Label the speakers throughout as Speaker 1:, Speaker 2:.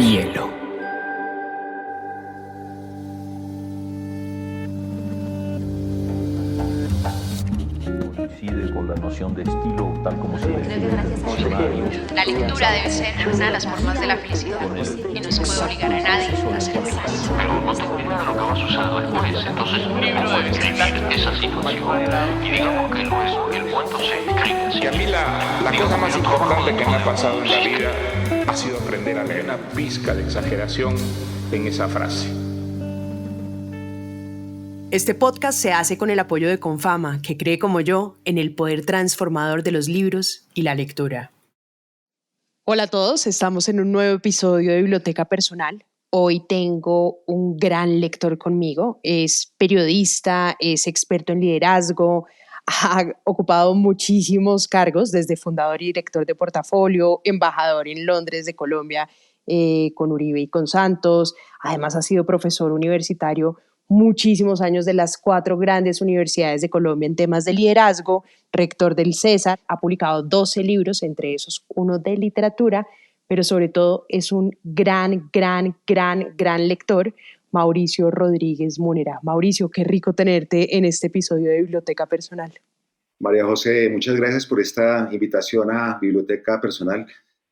Speaker 1: Hielo.
Speaker 2: Coincide con la noción de estilo tal como se define en el diccionario.
Speaker 3: La lectura debe ser una de las formas de la felicidad y no se puede obligar a nadie a ser feliz.
Speaker 4: Pero no tengo idea de lo que vas a usar después. Entonces un libro debe describir esa situación. Y digamos que lo es. El cuento se escribe así.
Speaker 5: Y a mí la cosa más importante que me ha pasado en la vida ha sido aprender a leer una pizca de exageración en esa frase.
Speaker 6: Este podcast se hace con el apoyo de Confama, que cree como yo en el poder transformador de los libros y la lectura. Hola a todos, estamos en un nuevo episodio de Biblioteca Personal. Hoy tengo un gran lector conmigo, es periodista, es experto en liderazgo, ha ocupado muchísimos cargos, desde fundador y director de portafolio, embajador en Londres de Colombia con Uribe y con Santos, además ha sido profesor universitario muchísimos años de las 4 grandes universidades de Colombia en temas de liderazgo, rector del César, ha publicado 12 libros, entre esos uno de literatura, pero sobre todo es un gran lector, Mauricio Rodríguez Munera. Mauricio, qué rico tenerte en este episodio de Biblioteca Personal.
Speaker 7: María José, muchas gracias por esta invitación a Biblioteca Personal,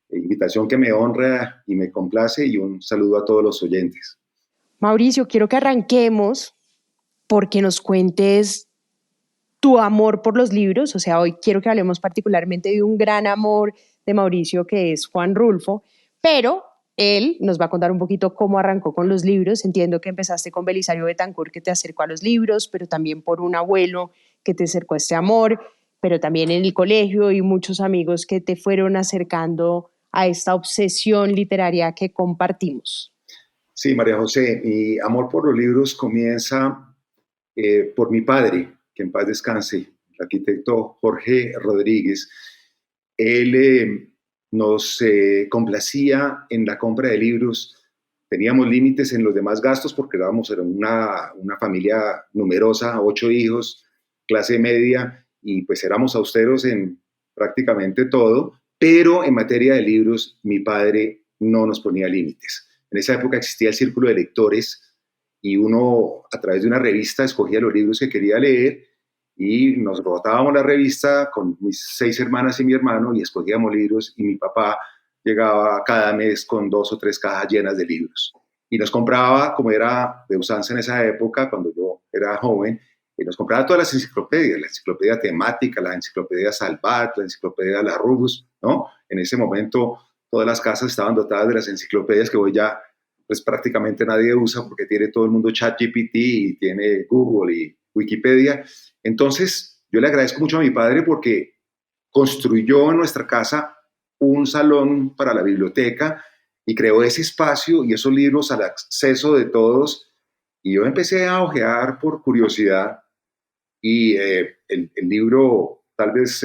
Speaker 7: invitación que me honra y me complace, y un saludo a todos los oyentes.
Speaker 6: Mauricio, quiero que arranquemos porque nos cuentes tu amor por los libros. O sea, hoy quiero que hablemos particularmente de un gran amor de Mauricio, que es Juan Rulfo, pero él nos va a contar un poquito cómo arrancó con los libros. Entiendo que empezaste con Belisario Betancourt, que te acercó a los libros, pero también por un abuelo que te acercó a este amor, pero también en el colegio y muchos amigos que te fueron acercando a esta obsesión literaria que compartimos.
Speaker 7: Sí, María José, mi amor por los libros comienza por mi padre, que en paz descanse, el arquitecto Jorge Rodríguez. Él nos complacía en la compra de libros. Teníamos límites en los demás gastos porque era una familia numerosa, 8 hijos, clase media, y pues éramos austeros en prácticamente todo, pero en materia de libros mi padre no nos ponía límites. En esa época existía el círculo de lectores y uno, a través de una revista, escogía los libros que quería leer y nos rotábamos la revista con mis 6 hermanas y mi hermano y escogíamos libros, y mi papá llegaba cada mes con 2 o 3 cajas llenas de libros y nos compraba, como era de usanza en esa época, cuando yo era joven, y nos compraba todas las enciclopedias, la enciclopedia temática, la enciclopedia Salvat, la enciclopedia Larousse, ¿no? En ese momento todas las casas estaban dotadas de las enciclopedias que hoy ya pues prácticamente nadie usa porque tiene todo el mundo ChatGPT y tiene Google y Wikipedia. Entonces yo le agradezco mucho a mi padre porque construyó en nuestra casa un salón para la biblioteca y creó ese espacio y esos libros al acceso de todos, y yo empecé a ojear por curiosidad, y el libro tal vez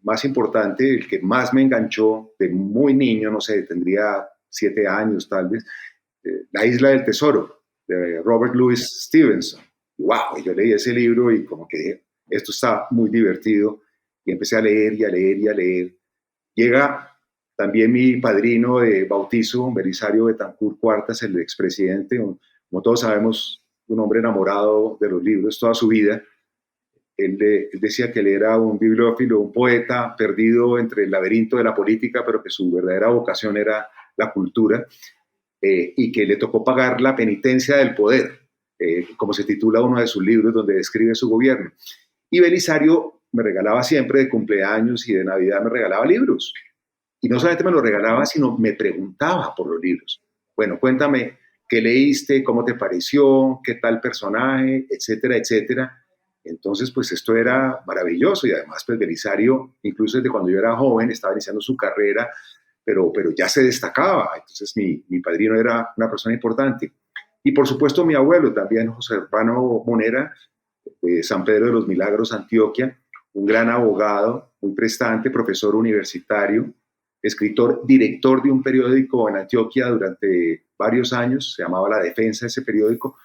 Speaker 7: más importante, el que más me enganchó de muy niño, no sé, tendría 7 años tal vez, La Isla del Tesoro, de Robert Louis Stevenson. ¡Wow! Y yo leí ese libro y como que esto está muy divertido, y empecé a leer y a leer y a leer. Llega también mi padrino de bautizo, Belisario Betancourt Cuartas, el expresidente, como todos sabemos, un hombre enamorado de los libros toda su vida. Él decía que él era un bibliófilo, un poeta perdido entre el laberinto de la política, pero que su verdadera vocación era la cultura, y que le tocó pagar la penitencia del poder, como se titula uno de sus libros donde describe su gobierno. Y Belisario me regalaba siempre, de cumpleaños y de Navidad, me regalaba libros. Y no solamente me los regalaba, sino me preguntaba por los libros. Bueno, cuéntame qué leíste, cómo te pareció, qué tal personaje, etcétera, etcétera. Entonces, pues esto era maravilloso, y además, pues Belisario, incluso desde cuando yo era joven, estaba iniciando su carrera, pero ya se destacaba. Entonces, mi padrino era una persona importante. Y por supuesto, mi abuelo también, José Urbano Munera, de San Pedro de los Milagros, Antioquia, un gran abogado, muy prestante, profesor universitario, escritor, director de un periódico en Antioquia durante varios años, se llamaba La Defensa, ese periódico.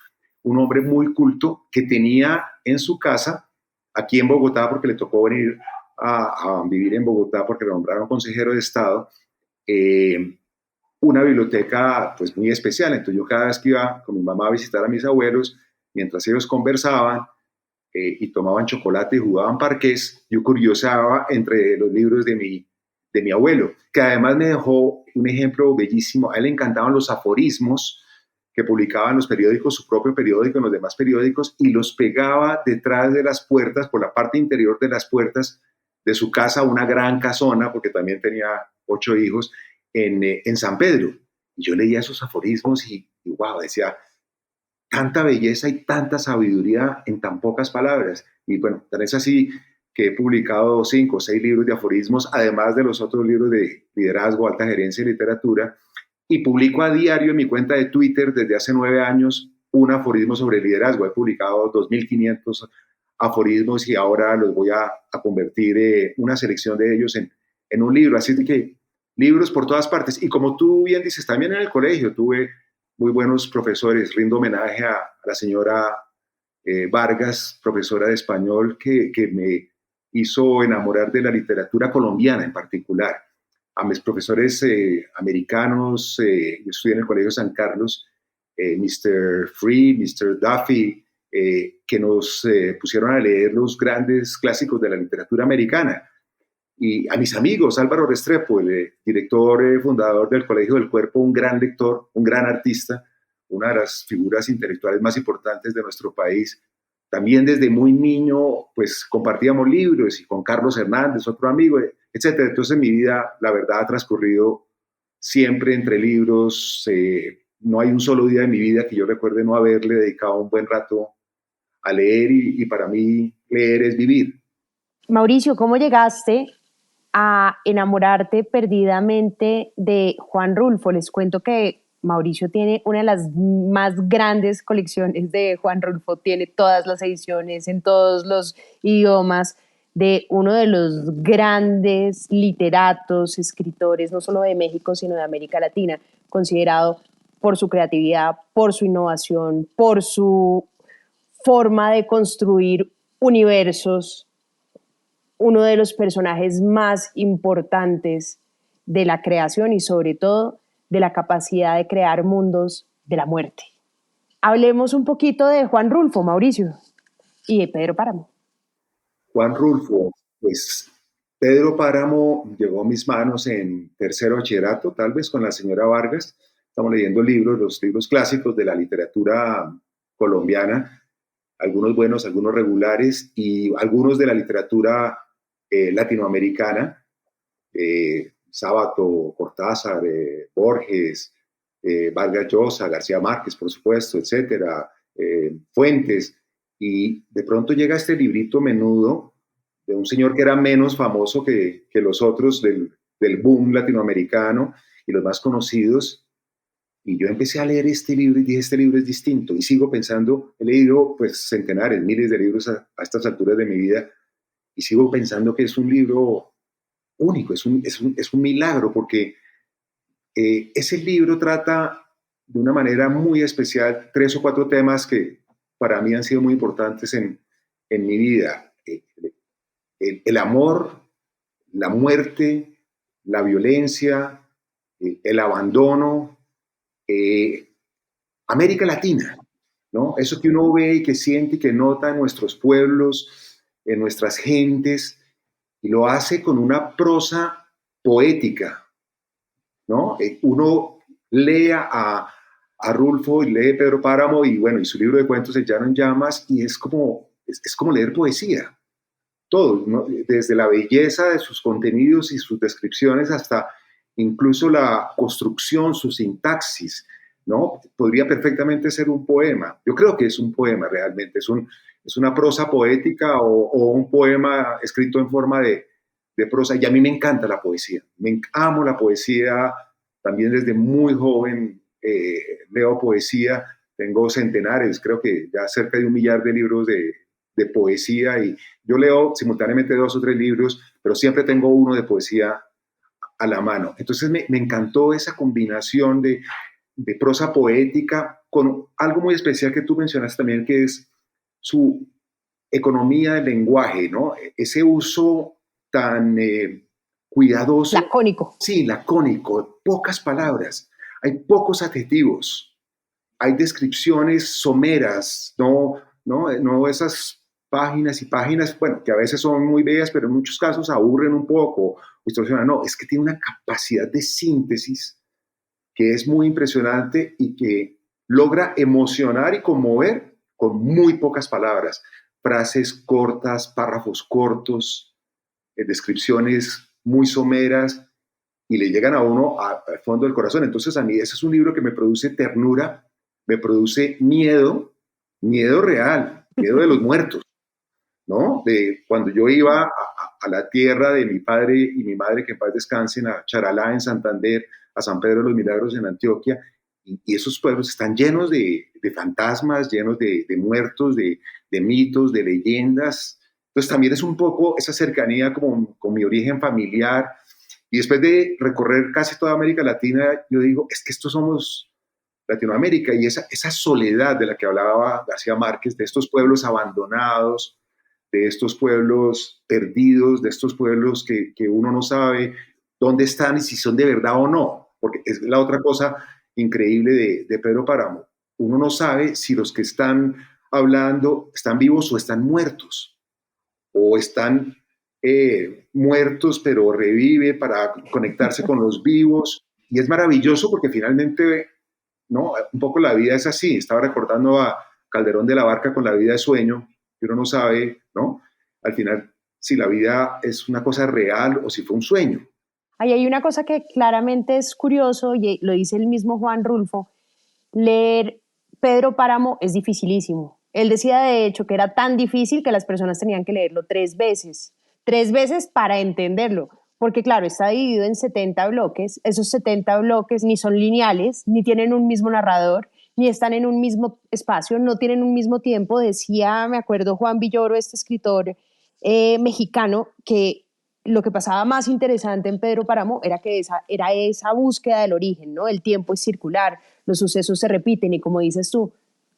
Speaker 7: Un hombre muy culto que tenía en su casa, aquí en Bogotá, porque le tocó venir a vivir en Bogotá porque lo nombraron consejero de Estado, una biblioteca pues muy especial. Entonces yo cada vez que iba con mi mamá a visitar a mis abuelos, mientras ellos conversaban y tomaban chocolate y jugaban parqués, yo curiosaba entre los libros de mi abuelo, que además me dejó un ejemplo bellísimo. A él le encantaban los aforismos que publicaba en los periódicos, su propio periódico, en los demás periódicos, y los pegaba detrás de las puertas, por la parte interior de las puertas de su casa, una gran casona, porque también tenía 8 hijos, en San Pedro. Y yo leía esos aforismos y wow, decía, tanta belleza y tanta sabiduría en tan pocas palabras. Y bueno, tan es así que he publicado 5 o 6 libros de aforismos, además de los otros libros de liderazgo, alta gerencia y literatura, y publico a diario en mi cuenta de Twitter desde hace 9 años un aforismo sobre liderazgo. He publicado 2.500 aforismos y ahora los voy a convertir una selección de ellos en un libro. Así que libros por todas partes. Y como tú bien dices, también en el colegio tuve muy buenos profesores. Rindo homenaje a la señora Vargas, profesora de español, que me hizo enamorar de la literatura colombiana en particular. A mis profesores americanos, yo estudié en el Colegio San Carlos, Mr. Free, Mr. Duffy, que nos pusieron a leer los grandes clásicos de la literatura americana. Y a mis amigos, Álvaro Restrepo, el director fundador del Colegio del Cuerpo, un gran lector, un gran artista, una de las figuras intelectuales más importantes de nuestro país. También desde muy niño, pues compartíamos libros, y con Carlos Hernández, otro amigo, etc. Entonces mi vida, la verdad, ha transcurrido siempre entre libros. No hay un solo día de mi vida que yo recuerde no haberle dedicado un buen rato a leer, y para mí leer es vivir.
Speaker 6: Mauricio, ¿cómo llegaste a enamorarte perdidamente de Juan Rulfo? Les cuento que Mauricio tiene una de las más grandes colecciones de Juan Rulfo, tiene todas las ediciones en todos los idiomas de uno de los grandes literatos, escritores, no solo de México, sino de América Latina, considerado por su creatividad, por su innovación, por su forma de construir universos, uno de los personajes más importantes de la creación y sobre todo de la capacidad de crear mundos de la muerte. Hablemos un poquito de Juan Rulfo, Mauricio, y de Pedro Páramo.
Speaker 7: Juan Rulfo, pues Pedro Páramo llegó a mis manos en tercero bachillerato, tal vez con la señora Vargas. Estamos leyendo libros, los libros clásicos de la literatura colombiana, algunos buenos, algunos regulares, y algunos de la literatura latinoamericana, Sábato, Cortázar, Borges, Vargas Llosa, García Márquez, por supuesto, etcétera, Fuentes. Y de pronto llega este librito menudo de un señor que era menos famoso que los otros del boom latinoamericano y los más conocidos. Y yo empecé a leer este libro y dije, este libro es distinto. Y sigo pensando, he leído pues centenares, miles de libros a estas alturas de mi vida, y sigo pensando que es un libro único, es un milagro, porque ese libro trata de una manera muy especial 3 o 4 temas que para mí han sido muy importantes en mi vida. El amor, la muerte, la violencia, el abandono, América Latina, ¿no? Eso que uno ve y que siente y que nota en nuestros pueblos, en nuestras gentes, y lo hace con una prosa poética, ¿no? Uno lee a Rulfo y lee Pedro Páramo y bueno, y su libro de cuentos El Llano en Llamas, y es como leer poesía. Todo, ¿no? Desde la belleza de sus contenidos y sus descripciones hasta incluso la construcción, su sintaxis, ¿no? Podría perfectamente ser un poema. Yo creo que es un poema realmente, es una prosa poética o un poema escrito en forma de prosa. Y a mí me encanta la poesía, amo la poesía, también desde muy joven leo poesía, tengo centenares, creo que ya cerca de 1 millar de libros de poesía, y yo leo simultáneamente 2 o 3 libros, pero siempre tengo uno de poesía a la mano. Entonces me encantó esa combinación de prosa poética con algo muy especial que tú mencionaste también, que es su economía del lenguaje, ¿no? Ese uso tan cuidadoso.
Speaker 6: Lacónico.
Speaker 7: Sí, lacónico, pocas palabras. hay pocos adjetivos, hay descripciones someras, no esas páginas y páginas, bueno, que a veces son muy bellas, pero en muchos casos aburren un poco, distorsionan. No, es que tiene una capacidad de síntesis que es muy impresionante y que logra emocionar y conmover con muy pocas palabras. Frases cortas, párrafos cortos, descripciones muy someras y le llegan a uno al fondo del corazón. Entonces a mí ese es un libro que me produce ternura, me produce miedo real, miedo de los muertos, ¿no? De cuando yo iba a la tierra de mi padre y mi madre, que en paz descansen, a Charalá en Santander, a San Pedro de los Milagros en Antioquia, y esos pueblos están llenos de fantasmas, llenos de muertos, de mitos, de leyendas. Entonces también es un poco esa cercanía con mi origen familiar. Y después de recorrer casi toda América Latina, yo digo, es que estos somos Latinoamérica, y esa soledad de la que hablaba García Márquez, de estos pueblos abandonados, de estos pueblos perdidos, de estos pueblos que uno no sabe dónde están y si son de verdad o no, porque es la otra cosa increíble de Pedro Páramo. Uno no sabe si los que están hablando están vivos o están muertos, o están muertos pero revive para conectarse con los vivos, y es maravilloso porque finalmente, ¿no? Un poco la vida es así. Estaba recordando a Calderón de la Barca con La vida de sueño, que uno no sabe, ¿no? Al final, si la vida es una cosa real o si fue un sueño.
Speaker 6: Ahí hay una cosa que claramente es curioso, y lo dice el mismo Juan Rulfo: leer Pedro Páramo es dificilísimo. Él decía, de hecho, que era tan difícil que las personas tenían que leerlo 3 veces para entenderlo, porque claro, está dividido en 70 bloques, esos 70 bloques ni son lineales, ni tienen un mismo narrador, ni están en un mismo espacio, no tienen un mismo tiempo. Decía, me acuerdo, Juan Villoro, este escritor mexicano, que lo que pasaba más interesante en Pedro Páramo era que era esa búsqueda del origen, ¿no? El tiempo es circular, los sucesos se repiten y, como dices tú,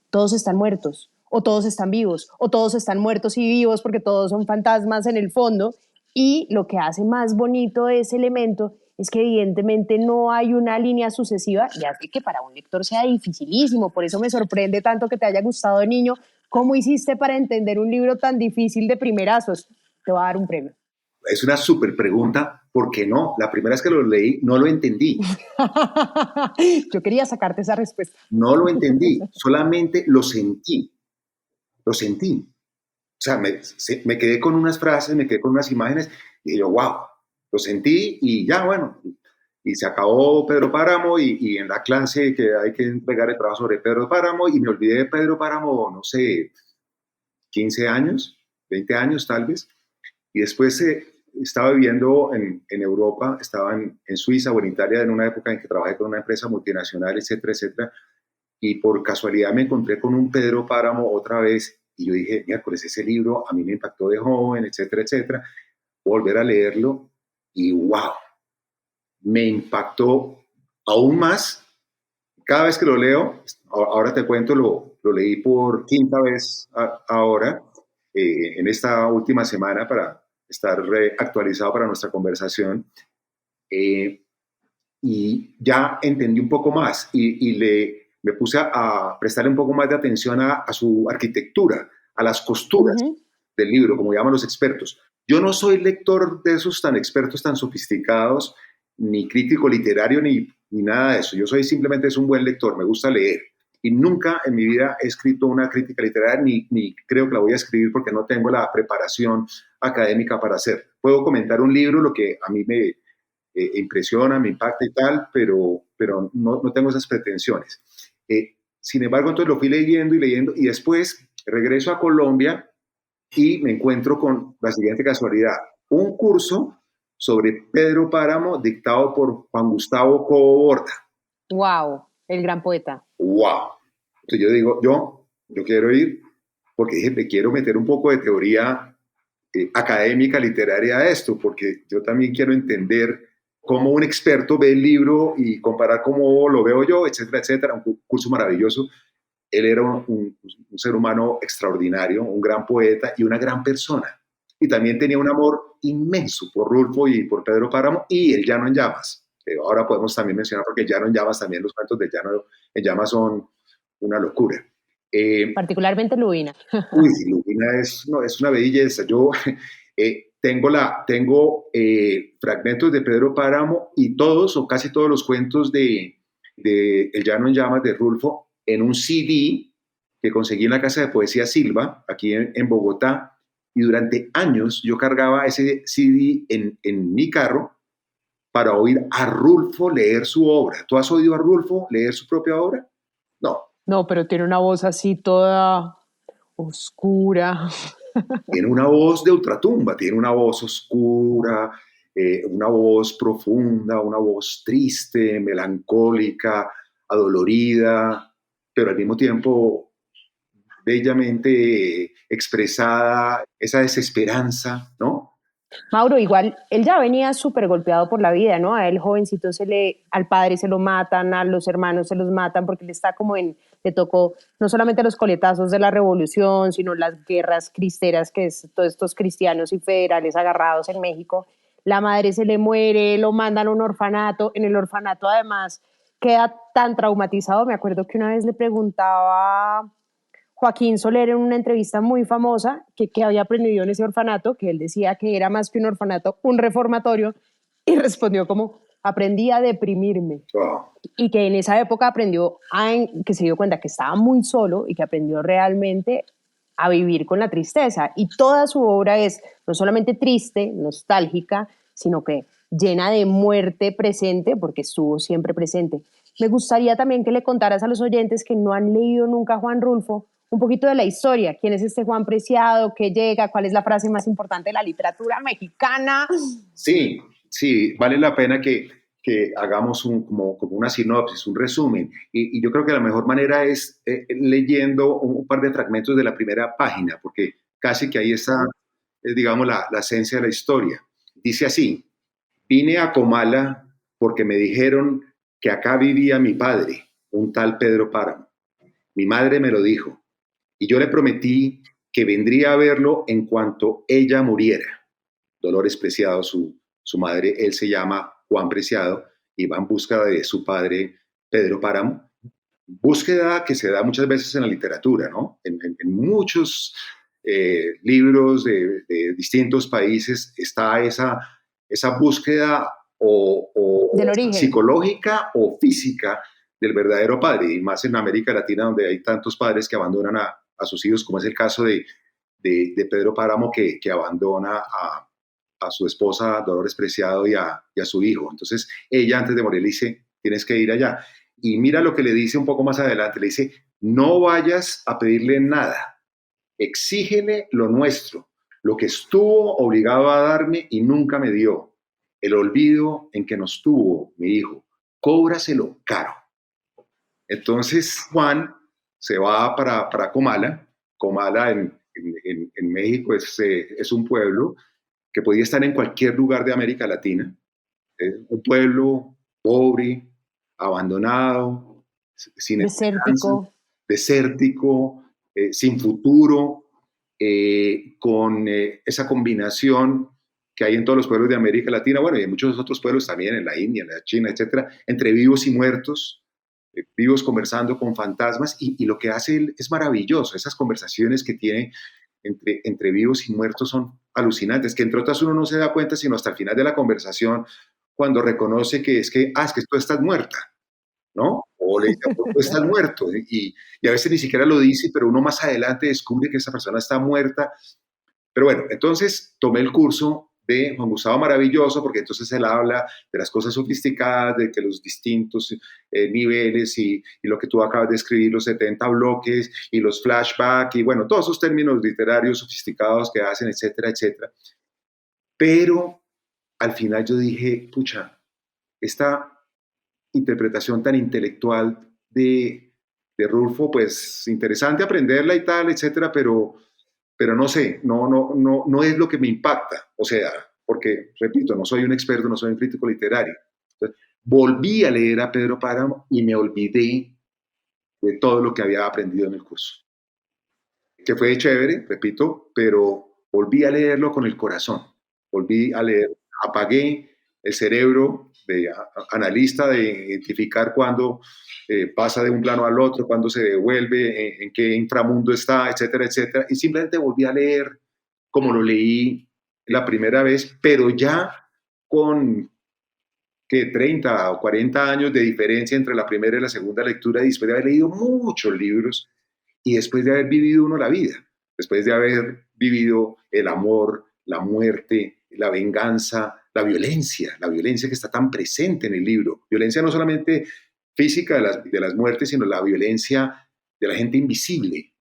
Speaker 6: todos están muertos, o todos están vivos, o todos están muertos y vivos porque todos son fantasmas en el fondo. Y lo que hace más bonito ese elemento es que evidentemente no hay una línea sucesiva, y hace que para un lector sea dificilísimo. Por eso me sorprende tanto que te haya gustado de niño. ¿Cómo hiciste para entender un libro tan difícil de primerazos? Te voy a dar un premio.
Speaker 7: Es una súper pregunta, ¿por qué no? La primera vez que lo leí no lo entendí.
Speaker 6: Yo quería sacarte esa respuesta.
Speaker 7: No lo entendí, solamente lo sentí. Lo sentí. O sea, me quedé con unas frases, me quedé con unas imágenes, y yo, wow, lo sentí y ya, bueno. Y se acabó Pedro Páramo, y en la clase que hay que entregar el trabajo sobre Pedro Páramo, y me olvidé de Pedro Páramo, no sé, 15 años, 20 años tal vez. Y después estaba viviendo en Europa, estaba en Suiza o en Italia en una época en que trabajé con una empresa multinacional, etcétera, etcétera. Y por casualidad me encontré con un Pedro Páramo otra vez, y yo dije, miércoles, ese libro a mí me impactó de joven, etcétera, etcétera. Volver a leerlo y wow, me impactó aún más. Cada vez que lo leo, ahora te cuento, lo leí por 5ª vez ahora, en esta última semana, para estar actualizado para nuestra conversación, y ya entendí un poco más, y me puse a prestarle un poco más de atención a su arquitectura, a las costuras del libro, como llaman los expertos. Yo no soy lector de esos tan expertos, tan sofisticados, ni crítico literario, ni nada de eso. Yo soy simplemente un buen lector, me gusta leer. Y nunca en mi vida he escrito una crítica literaria, ni creo que la voy a escribir, porque no tengo la preparación académica para hacerlo. Puedo comentar un libro, lo que a mí me impresiona, me impacta y tal, pero no tengo esas pretensiones. Sin embargo, entonces lo fui leyendo, y después regreso a Colombia y me encuentro con la siguiente casualidad: un curso sobre Pedro Páramo dictado por Juan Gustavo Cobo Borda.
Speaker 6: ¡Wow! El gran poeta.
Speaker 7: ¡Wow! Entonces yo digo, yo quiero ir, porque dije, le quiero meter un poco de teoría académica, literaria a esto, porque yo también quiero entender cómo un experto ve el libro y comparar cómo lo veo yo, etcétera, etcétera. Un curso maravilloso. Él era un ser humano extraordinario, un gran poeta y una gran persona. Y también tenía un amor inmenso por Rulfo y por Pedro Páramo y El Llano en Llamas. Ahora podemos también mencionar, porque Llano en Llamas, también los cuentos de Llano en Llamas son una locura.
Speaker 6: Particularmente Lubina.
Speaker 7: Uy, Lubina es una belleza. Yo tengo fragmentos de Pedro Páramo y todos o casi todos los cuentos de El Llano en Llamas de Rulfo en un CD que conseguí en la Casa de Poesía Silva, aquí en Bogotá, y durante años yo cargaba ese CD en mi carro para oír a Rulfo leer su obra. ¿Tú has oído a Rulfo leer su propia obra? No.
Speaker 6: No, pero tiene una voz así toda oscura.
Speaker 7: Tiene una voz de ultratumba, tiene una voz oscura, una voz profunda, una voz triste, melancólica, adolorida, pero al mismo tiempo bellamente expresada, esa desesperanza, ¿no?
Speaker 6: Mauro, igual, él ya venía súper golpeado por la vida, ¿no? A él jovencito al padre se lo matan, a los hermanos se los matan, porque él está le tocó no solamente los coletazos de la revolución, sino las guerras cristeras, que es todos estos cristianos y federales agarrados en México. La madre se le muere, lo mandan a un orfanato, en el orfanato además queda tan traumatizado. Me acuerdo que una vez le preguntaba Joaquín Soler en una entrevista muy famosa que había aprendido en ese orfanato, que él decía que era más que un orfanato, un reformatorio, y respondió como, aprendí a deprimirme.
Speaker 7: Wow.
Speaker 6: Y que en esa época que se dio cuenta que estaba muy solo y que aprendió realmente a vivir con la tristeza. Y toda su obra es no solamente triste, nostálgica, sino que llena de muerte presente, porque estuvo siempre presente. Me gustaría también que le contaras a los oyentes que no han leído nunca a Juan Rulfo un poquito de la historia. ¿Quién es este Juan Preciado? ¿Qué llega? ¿Cuál es la frase más importante de la literatura mexicana?
Speaker 7: Sí, vale la pena que hagamos como una sinopsis, un resumen. Y yo creo que la mejor manera es leyendo un par de fragmentos de la primera página, porque casi que ahí está, digamos, la esencia de la historia. Dice así: vine a Comala porque me dijeron que acá vivía mi padre, un tal Pedro Páramo. Mi madre me lo dijo y yo le prometí que vendría a verlo en cuanto ella muriera. Dolores Preciado, su madre, él se llama Juan Preciado, y va en busca de su padre Pedro Páramo. Búsqueda que se da muchas veces en la literatura, ¿no? En muchos libros de distintos países está esa búsqueda o psicológica o física del verdadero padre, y más en América Latina, donde hay tantos padres que abandonan a sus hijos, como es el caso de Pedro Páramo, que abandona a su esposa Dolores Preciado y a su hijo. Entonces ella, antes de morir, le dice: tienes que ir allá. Y mira lo que le dice un poco más adelante, le dice: no vayas a pedirle nada, exígele lo nuestro, lo que estuvo obligado a darme y nunca me dio, el olvido en que nos tuvo mi hijo, cóbraselo caro. Entonces Juan se va para Comala. Comala en México es un pueblo que podía estar en cualquier lugar de América Latina. Es un pueblo pobre, abandonado, sin
Speaker 6: desértico,
Speaker 7: desértico, sin futuro, con esa combinación que hay en todos los pueblos de América Latina, bueno, y en muchos otros pueblos también, en la India, en la China, etcétera, entre vivos y muertos, vivos conversando con fantasmas, y lo que hace él es maravilloso. Esas conversaciones que tiene entre vivos y muertos son alucinantes, que entre otras uno no se da cuenta sino hasta el final de la conversación, cuando reconoce que es que tú estás muerta, ¿no? O le dice: tú estás muerto, y a veces ni siquiera lo dice, pero uno más adelante descubre que esa persona está muerta. Pero bueno, entonces tomé el curso de Juan Gustavo Maravilloso, porque entonces él habla de las cosas sofisticadas, de que los distintos niveles y lo que tú acabas de escribir, los 70 bloques y los flashbacks, y bueno, todos esos términos literarios sofisticados que hacen, etcétera, etcétera. Pero al final yo dije: pucha, esta interpretación tan intelectual de Rulfo, pues interesante aprenderla y tal, etcétera, pero no sé, no es lo que me impacta. O sea, porque, repito, no soy un experto, no soy un crítico literario. Entonces, volví a leer a Pedro Páramo y me olvidé de todo lo que había aprendido en el curso. Que fue chévere, repito, pero volví a leerlo con el corazón. Volví a leer, apagué el cerebro de analista de identificar cuándo pasa de un plano al otro, cuándo se devuelve, en qué inframundo está, etcétera, etcétera. Y simplemente volví a leer como lo leí la primera vez, pero ya con 30 o 40 años de diferencia entre la primera y la segunda lectura, después de haber leído muchos libros y después de haber vivido uno la vida, después de haber vivido el amor, la muerte, la venganza, la violencia que está tan presente en el libro. Violencia no solamente física de las muertes, sino la violencia de la gente invisible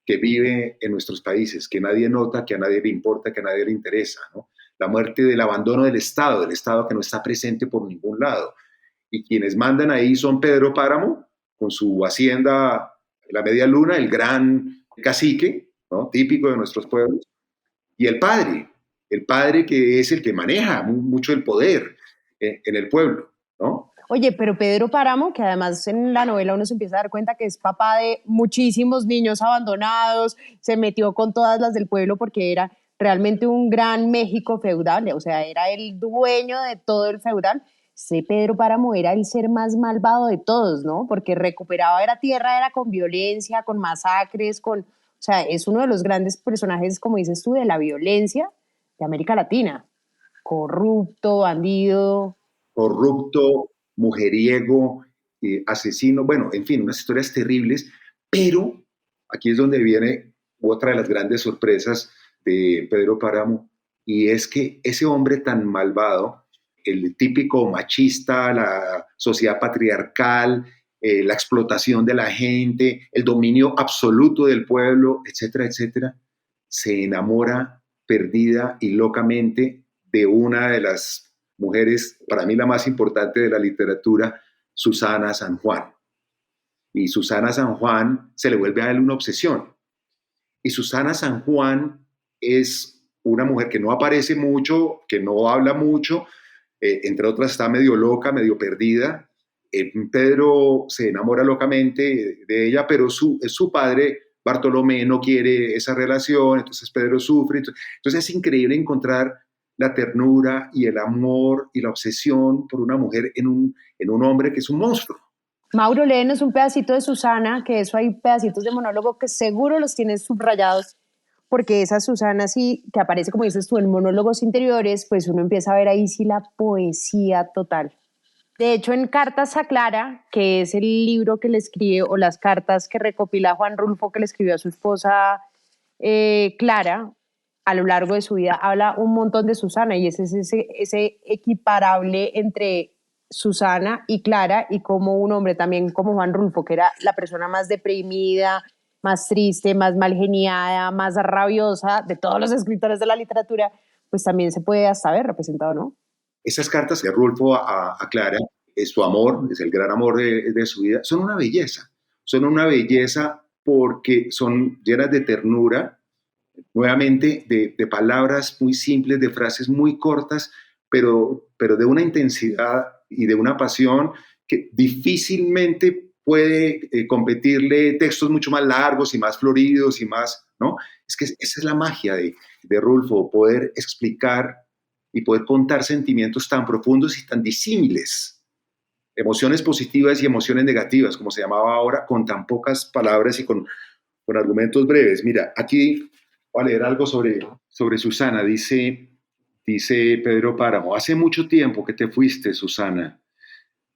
Speaker 7: que vive en nuestros países, que nadie nota, que a nadie le importa, que a nadie le interesa, ¿no? La muerte del abandono del Estado que no está presente por ningún lado. Y quienes mandan ahí son Pedro Páramo, con su hacienda La Media Luna, el gran cacique, ¿no? Típico de nuestros pueblos, y el padre que es el que maneja mucho el poder en el pueblo, ¿no?
Speaker 6: Oye, pero Pedro Páramo, que además en la novela uno se empieza a dar cuenta que es papá de muchísimos niños abandonados, se metió con todas las del pueblo porque era realmente un gran México feudal, o sea, era el dueño de todo el feudal. Ese Pedro Páramo era el ser más malvado de todos, ¿no? Porque recuperaba era tierra, era con violencia, con masacres, o sea, es uno de los grandes personajes, como dices tú, de la violencia de América Latina. Corrupto, bandido.
Speaker 7: Corrupto, mujeriego, asesino, bueno, en fin, unas historias terribles, pero aquí es donde viene otra de las grandes sorpresas de Pedro Páramo, y es que ese hombre tan malvado, el típico machista, la sociedad patriarcal, la explotación de la gente, el dominio absoluto del pueblo, etcétera, etcétera, se enamora perdida y locamente de una de las mujeres, para mí la más importante de la literatura, Susana San Juan. Y Susana San Juan se le vuelve a él una obsesión. Y Susana San Juan es una mujer que no aparece mucho, que no habla mucho, entre otras está medio loca, medio perdida. Pedro se enamora locamente de ella, pero su padre, Bartolomé, no quiere esa relación, entonces Pedro sufre. Entonces es increíble encontrar la ternura y el amor y la obsesión por una mujer en un hombre que es un monstruo.
Speaker 6: Mauro, léenos un pedacito de Susana, que eso hay pedacitos de monólogo que seguro los tienes subrayados, porque esa Susana sí, que aparece, como dices tú, en monólogos interiores, pues uno empieza a ver ahí sí la poesía total. De hecho, en Cartas a Clara, que es el libro que le escribe, o las cartas que recopila Juan Rulfo, que le escribió a su esposa Clara, a lo largo de su vida, habla un montón de Susana, y ese es ese equiparable entre Susana y Clara, y como un hombre también como Juan Rulfo, que era la persona más deprimida, más triste, más malgeniada, más rabiosa de todos los escritores de la literatura, pues también se puede hasta ver representado, ¿no?
Speaker 7: Esas cartas de Rulfo a Clara, es su amor, es el gran amor de su vida, son una belleza porque son llenas de ternura, nuevamente de palabras muy simples, de frases muy cortas, pero de una intensidad y de una pasión que difícilmente puede competirle textos mucho más largos y más floridos y más, ¿no? Es que esa es la magia de Rulfo, poder explicar y poder contar sentimientos tan profundos y tan disímiles, emociones positivas y emociones negativas, como se llamaba ahora, con tan pocas palabras y con argumentos breves. Mira, aquí voy a leer algo sobre Susana. Dice Pedro Páramo: hace mucho tiempo que te fuiste, Susana.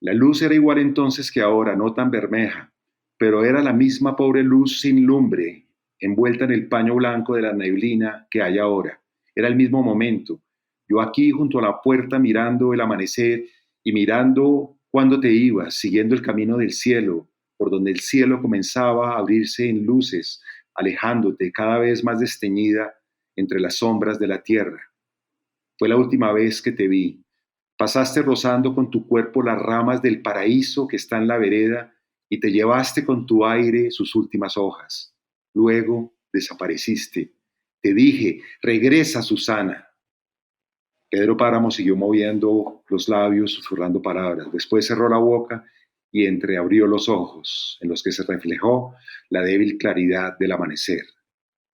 Speaker 7: La luz era igual entonces que ahora, no tan bermeja, pero era la misma pobre luz sin lumbre, envuelta en el paño blanco de la neblina que hay ahora. Era el mismo momento. Yo aquí junto a la puerta mirando el amanecer y mirando cuándo te ibas, siguiendo el camino del cielo, por donde el cielo comenzaba a abrirse en luces, alejándote cada vez más desteñida entre las sombras de la tierra. Fue la última vez que te vi. Pasaste rozando con tu cuerpo las ramas del paraíso que está en la vereda y te llevaste con tu aire sus últimas hojas. Luego desapareciste. Te dije: regresa, Susana. Pedro Páramo siguió moviendo los labios, susurrando palabras. Después cerró la boca y entreabrió los ojos, en los que se reflejó la débil claridad del amanecer.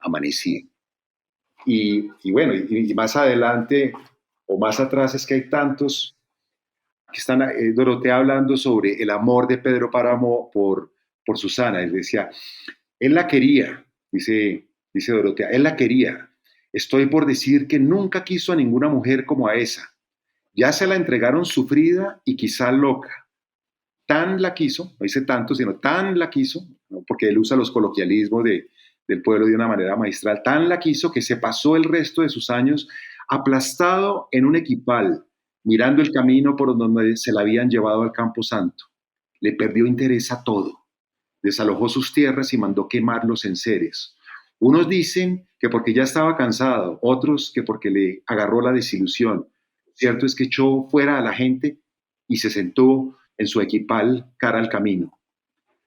Speaker 7: Amanecía. Y bueno, y más adelante o más atrás, es que hay tantos que están, Dorotea hablando sobre el amor de Pedro Páramo por Susana. Él decía, él la quería, dice Dorotea, él la quería. Estoy por decir que nunca quiso a ninguna mujer como a esa. Ya se la entregaron sufrida y quizá loca. Tan la quiso, no dice tanto, sino tan la quiso, ¿no? Porque él usa los coloquialismos del pueblo de una manera magistral, tan la quiso que se pasó el resto de sus años aplastado en un equipal, mirando el camino por donde se la habían llevado al Campo Santo. Le perdió interés a todo. Desalojó sus tierras y mandó quemar los enseres. Unos dicen que porque ya estaba cansado, otros que porque le agarró la desilusión. Cierto es que echó fuera a la gente y se sentó en su equipal cara al camino.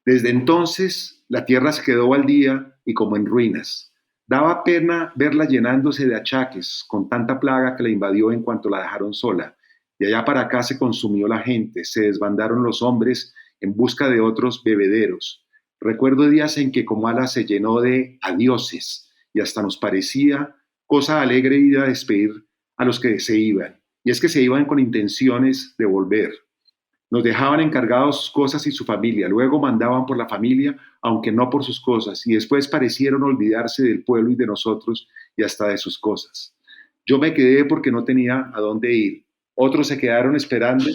Speaker 7: Desde entonces la tierra se quedó baldía y como en ruinas. Daba pena verla llenándose de achaques con tanta plaga que la invadió en cuanto la dejaron sola. De allá para acá se consumió la gente, se desbandaron los hombres en busca de otros bebederos. Recuerdo días en que Comala se llenó de adioses y hasta nos parecía cosa alegre ir a despedir a los que se iban. Y es que se iban con intenciones de volver. Nos dejaban encargados sus cosas y su familia, luego mandaban por la familia, aunque no por sus cosas, y después parecieron olvidarse del pueblo y de nosotros y hasta de sus cosas. Yo me quedé porque no tenía a dónde ir. Otros se quedaron esperando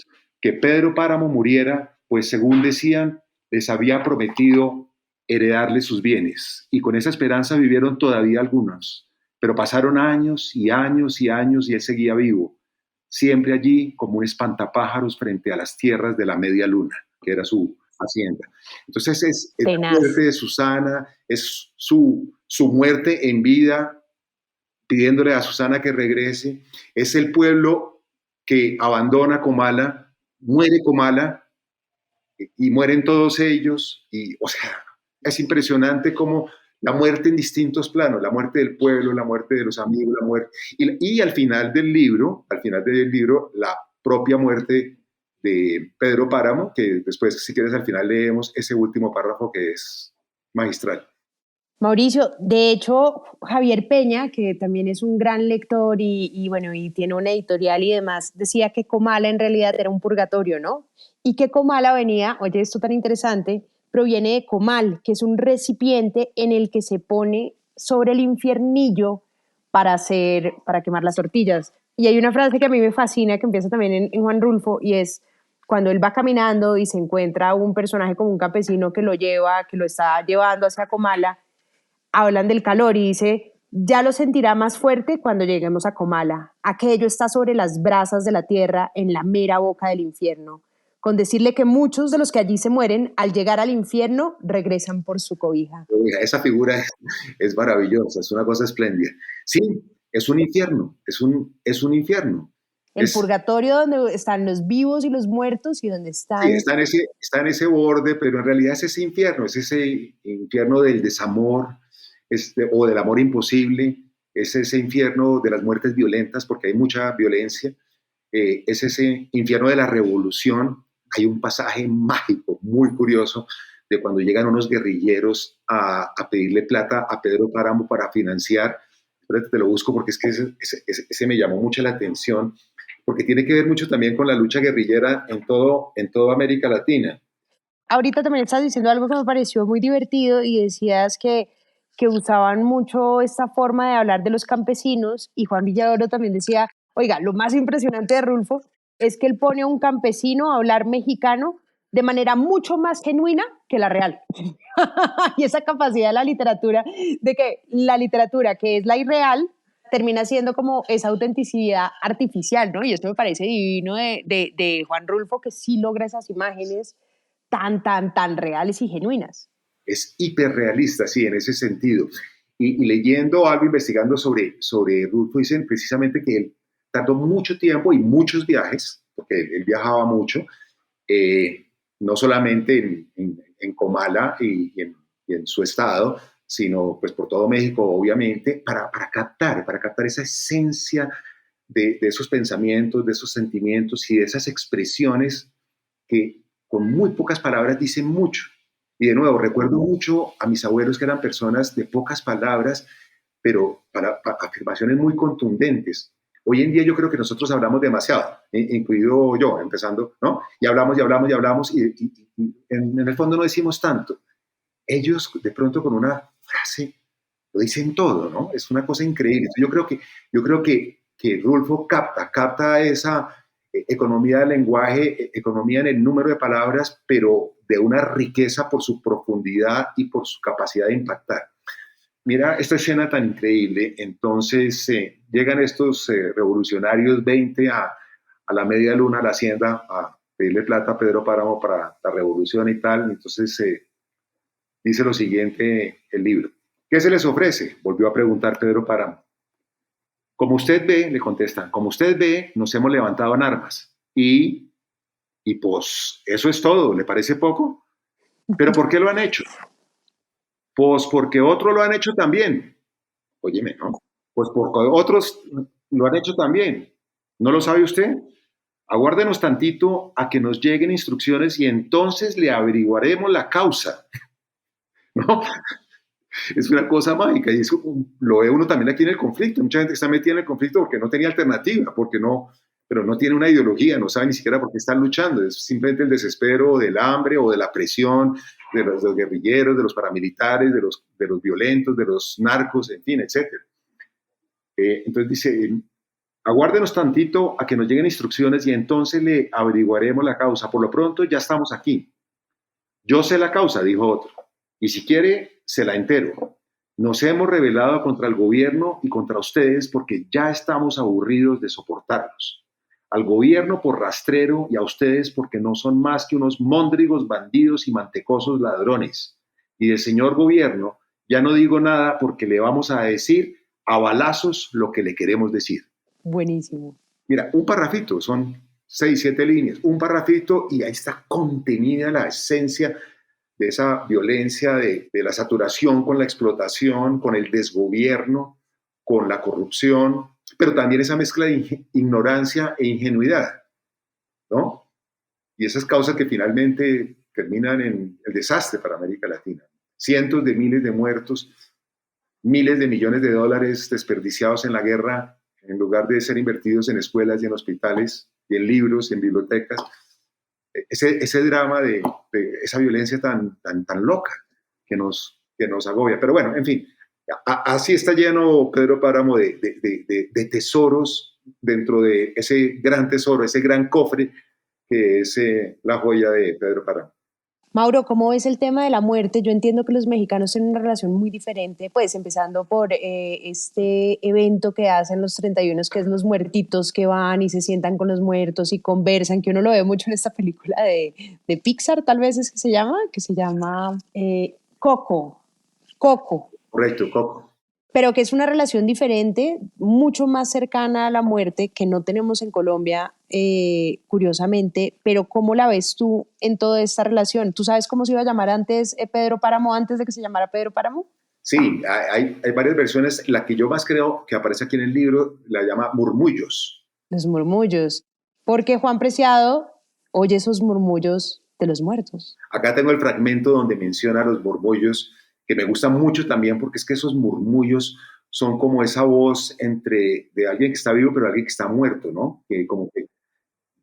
Speaker 7: que Pedro Páramo muriera, pues según decían, les había prometido heredarle sus bienes, y con esa esperanza vivieron todavía algunos, pero pasaron años y años y años y él seguía vivo, siempre allí como un espantapájaros frente a las tierras de la media luna, que era su hacienda. Entonces es la muerte de Susana, es su muerte en vida, pidiéndole a Susana que regrese, es el pueblo que abandona Comala, muere Comala, y mueren todos ellos, y o sea, es impresionante como la muerte en distintos planos, la muerte del pueblo, la muerte de los amigos, la muerte, y al final del libro, la propia muerte de Pedro Páramo, que después, si quieres, al final leemos ese último párrafo que es magistral.
Speaker 6: Mauricio, de hecho, Javier Peña, que también es un gran lector y tiene una editorial y demás, decía que Comala en realidad era un purgatorio, ¿no? Y que Comala venía, oye, esto tan interesante, proviene de comal, que es un recipiente en el que se pone sobre el infiernillo para quemar las tortillas. Y hay una frase que a mí me fascina, que empieza también en Juan Rulfo, y es cuando él va caminando y se encuentra un personaje como un campesino que lo está llevando hacia Comala, hablan del calor y dice, ya lo sentirá más fuerte cuando lleguemos a Comala. Aquello está sobre las brasas de la tierra, en la mera boca del infierno. Con decirle que muchos de los que allí se mueren, al llegar al infierno, regresan por su cobija.
Speaker 7: Esa figura es maravillosa, es una cosa espléndida. Sí, es un infierno, es un infierno.
Speaker 6: El purgatorio donde están los vivos y los muertos y donde están...
Speaker 7: Sí, está en ese borde, pero en realidad es ese infierno del desamor, o del amor imposible, es ese infierno de las muertes violentas, porque hay mucha violencia, es ese infierno de la revolución. Hay un pasaje mágico, muy curioso, de cuando llegan unos guerrilleros a pedirle plata a Pedro Páramo para financiar. Espérate, te lo busco porque es que ese me llamó mucho la atención, porque tiene que ver mucho también con la lucha guerrillera en toda América Latina.
Speaker 6: Ahorita también estás diciendo algo que me pareció muy divertido y decías que usaban mucho esta forma de hablar de los campesinos, y Juan Villadoro también decía, oiga, lo más impresionante de Rulfo es que él pone a un campesino a hablar mexicano de manera mucho más genuina que la real. Y esa capacidad de la literatura, de que la literatura que es la irreal, termina siendo como esa autenticidad artificial, ¿no? Y esto me parece divino de Juan Rulfo, que sí logra esas imágenes tan reales y genuinas.
Speaker 7: Es hiperrealista, sí, en ese sentido. Y leyendo algo, investigando sobre Rulfo, dicen precisamente que él tardó mucho tiempo y muchos viajes, porque él viajaba mucho, no solamente en Comala y en su estado, sino pues por todo México, obviamente, para captar esa esencia de esos pensamientos, de esos sentimientos y de esas expresiones que con muy pocas palabras dicen mucho. Y de nuevo, recuerdo mucho a mis abuelos, que eran personas de pocas palabras, pero para afirmaciones muy contundentes. Hoy en día yo creo que nosotros hablamos demasiado, incluido yo, empezando, ¿no? Y hablamos y hablamos y hablamos y en el fondo no decimos tanto. Ellos de pronto con una frase lo dicen todo, ¿no? Es una cosa increíble. Yo creo que Rulfo capta esa economía del lenguaje, economía en el número de palabras, pero de una riqueza por su profundidad y por su capacidad de impactar. Mira esta escena tan increíble. Entonces llegan estos revolucionarios 20 a la media luna, a la hacienda, a pedirle plata a Pedro Páramo para la revolución y tal. Entonces dice lo siguiente el libro. ¿Qué se les ofrece? Volvió a preguntar Pedro Páramo. Como usted ve, le contestan, como usted ve, nos hemos levantado en armas. Y pues eso es todo, ¿le parece poco? ¿Pero por qué lo han hecho? Pues porque otros lo han hecho también. Óyeme, ¿no? Pues porque otros lo han hecho también. ¿No lo sabe usted? Aguárdenos tantito a que nos lleguen instrucciones y entonces le averiguaremos la causa. ¿No? Es una cosa mágica y eso lo ve uno también aquí en el conflicto. Mucha gente está metida en el conflicto porque no tenía alternativa, pero no tiene una ideología, no sabe ni siquiera por qué están luchando. Es simplemente el desespero del hambre o de la presión de los guerrilleros, de los paramilitares, de los violentos, de los narcos, en fin, etc. Entonces dice, aguárdenos tantito a que nos lleguen instrucciones y entonces le averiguaremos la causa. Por lo pronto ya estamos aquí. Yo sé la causa, dijo otro, y si quiere se la entero. Nos hemos rebelado contra el gobierno y contra ustedes porque ya estamos aburridos de soportarlos. Al gobierno por rastrero y a ustedes porque no son más que unos móndrigos bandidos y mantecosos ladrones. Y del señor gobierno ya no digo nada porque le vamos a decir a balazos lo que le queremos decir.
Speaker 6: Buenísimo.
Speaker 7: Mira, un parrafito, son 6, 7 líneas, un parrafito y ahí está contenida la esencia de esa violencia, de la saturación con la explotación, con el desgobierno, con la corrupción, pero también esa mezcla de ignorancia e ingenuidad, ¿no? Y esas causas que finalmente terminan en el desastre para América Latina. Cientos de miles de muertos, miles de millones de dólares desperdiciados en la guerra, en lugar de ser invertidos en escuelas y en hospitales, y en libros y en bibliotecas. Ese drama de esa violencia tan loca que nos agobia. Pero bueno, en fin, así está lleno Pedro Páramo de tesoros dentro de ese gran tesoro, ese gran cofre que es la joya de Pedro Páramo.
Speaker 6: Mauro, ¿cómo ves el tema de la muerte? Yo entiendo que los mexicanos tienen una relación muy diferente, pues empezando por este evento que hacen los 31, que es los muertitos que van y se sientan con los muertos y conversan, que uno lo ve mucho en esta película de Pixar, tal vez es que se llama Coco.
Speaker 7: Correcto, Coco.
Speaker 6: Pero que es una relación diferente, mucho más cercana a la muerte que no tenemos en Colombia, curiosamente. Pero ¿cómo la ves tú en toda esta relación? ¿Tú sabes cómo se iba a llamar antes Pedro Páramo, antes de que se llamara Pedro Páramo?
Speaker 7: Sí, hay varias versiones. La que yo más creo que aparece aquí en el libro la llama Murmullos.
Speaker 6: Los murmullos. Porque Juan Preciado oye esos murmullos de los muertos.
Speaker 7: Acá tengo el fragmento donde menciona los murmullos, que me gusta mucho también porque es que esos murmullos son como esa voz de alguien que está vivo pero alguien que está muerto, ¿no? Que como que,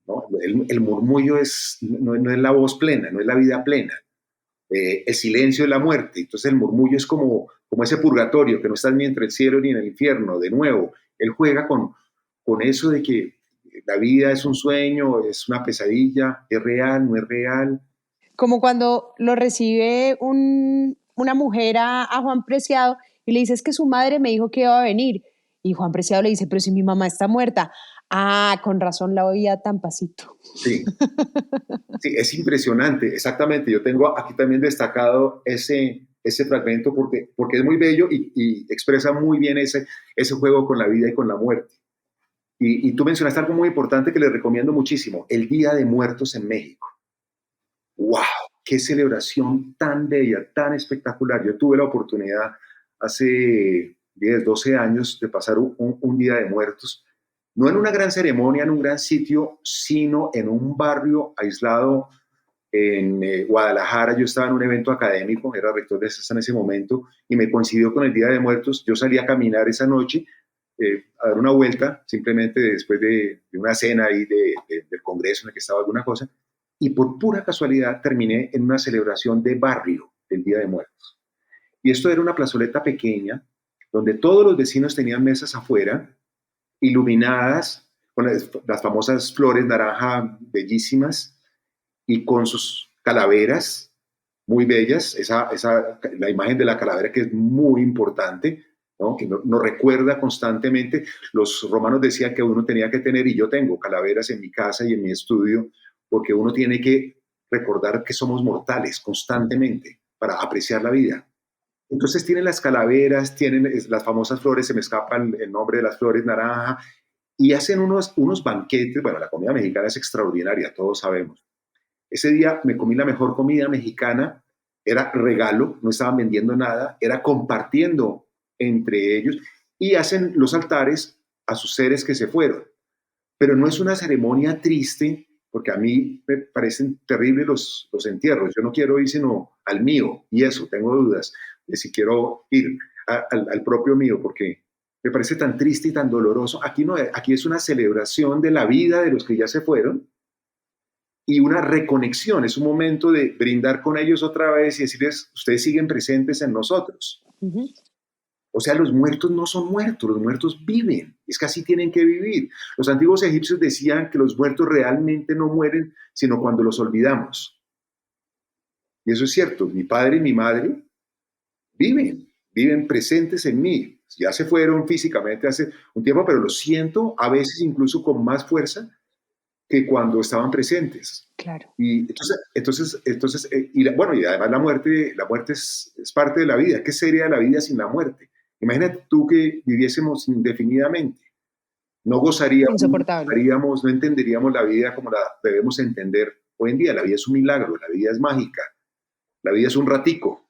Speaker 7: ¿no? El murmullo no es la voz plena, no es la vida plena. El silencio es la muerte. Entonces el murmullo es como ese purgatorio, que no estás ni entre el cielo ni en el infierno. De nuevo, él juega con eso de que la vida es un sueño, es una pesadilla, es real, no es real.
Speaker 6: Como cuando lo recibe una mujer a Juan Preciado y le dice, es que su madre me dijo que iba a venir. Y Juan Preciado le dice, pero si mi mamá está muerta. Ah, con razón la oía tan pasito.
Speaker 7: Sí, sí, es impresionante, exactamente. Yo tengo aquí también destacado ese fragmento porque es muy bello y expresa muy bien ese juego con la vida y con la muerte. Y tú mencionaste algo muy importante que les recomiendo muchísimo, el Día de Muertos en México. ¡Wow! ¡Qué celebración tan bella, tan espectacular! Yo tuve la oportunidad hace 10, 12 años de pasar un Día de Muertos, no en una gran ceremonia, en un gran sitio, sino en un barrio aislado en Guadalajara. Yo estaba en un evento académico, era rector de CESA en ese momento, y me coincidió con el Día de Muertos. Yo salí a caminar esa noche a dar una vuelta, simplemente después de una cena ahí del Congreso en el que estaba alguna cosa, y por pura casualidad terminé en una celebración de barrio del Día de Muertos. Y esto era una plazoleta pequeña, donde todos los vecinos tenían mesas afuera, iluminadas, con las famosas flores naranja bellísimas, y con sus calaveras muy bellas, la imagen de la calavera que es muy importante, ¿no? Que nos recuerda constantemente. Los romanos decían que uno tenía que tener, y yo tengo calaveras en mi casa y en mi estudio, porque uno tiene que recordar que somos mortales constantemente para apreciar la vida. Entonces tienen las calaveras, tienen las famosas flores, se me escapa el nombre de las flores naranja, y hacen unos banquetes. Bueno, la comida mexicana es extraordinaria, todos sabemos. Ese día me comí la mejor comida mexicana, era regalo, no estaban vendiendo nada, era compartiendo entre ellos, y hacen los altares a sus seres que se fueron. Pero no es una ceremonia triste, porque a mí me parecen terribles los entierros. Yo no quiero ir sino al mío, y eso, tengo dudas de si quiero ir al propio mío, porque me parece tan triste y tan doloroso. Aquí no, aquí es una celebración de la vida de los que ya se fueron, y una reconexión, es un momento de brindar con ellos otra vez y decirles, ustedes siguen presentes en nosotros. Uh-huh. O sea, los muertos no son muertos, los muertos viven, es que así tienen que vivir. Los antiguos egipcios decían que los muertos realmente no mueren, sino cuando los olvidamos. Y eso es cierto, mi padre y mi madre viven presentes en mí. Ya se fueron físicamente hace un tiempo, pero lo siento a veces incluso con más fuerza que cuando estaban presentes.
Speaker 6: Claro.
Speaker 7: Y entonces y además la muerte es parte de la vida. ¿Qué sería la vida sin la muerte? Imagínate tú que viviésemos indefinidamente. No gozaríamos, no entenderíamos la vida como la debemos entender hoy en día. La vida es un milagro, la vida es mágica, la vida es un ratico,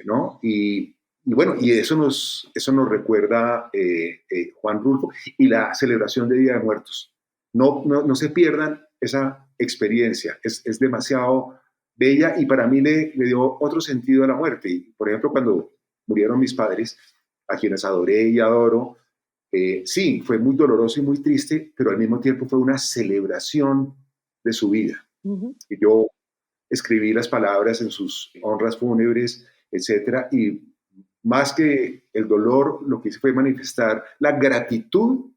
Speaker 7: ¿no? Y bueno, y eso nos recuerda Juan Rulfo y la celebración de Día de Muertos. No se pierdan esa experiencia, es demasiado bella, y para mí le dio otro sentido a la muerte. Y, por ejemplo, cuando murieron mis padres, a quienes adoré y adoro, sí, fue muy doloroso y muy triste, pero al mismo tiempo fue una celebración de su vida. Uh-huh. Y yo escribí las palabras en sus honras fúnebres, etcétera, y más que el dolor, lo que hice fue manifestar la gratitud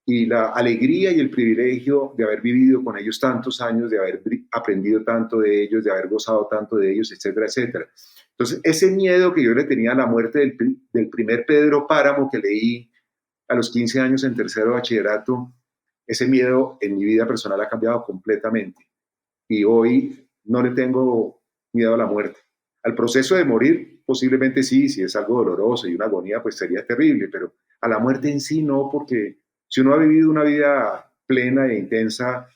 Speaker 7: y la alegría y el privilegio de haber vivido con ellos tantos años, de haber aprendido tanto de ellos, de haber gozado tanto de ellos, etcétera, etcétera. Entonces, ese miedo que yo le tenía a la muerte del primer Pedro Páramo que leí a los 15 años en tercero de bachillerato, ese miedo en mi vida personal ha cambiado completamente. Y hoy no le tengo miedo a la muerte. Al proceso de morir, posiblemente sí, si es algo doloroso y una agonía, pues sería terrible, pero a la muerte en sí no, porque si uno ha vivido una vida plena e intensa,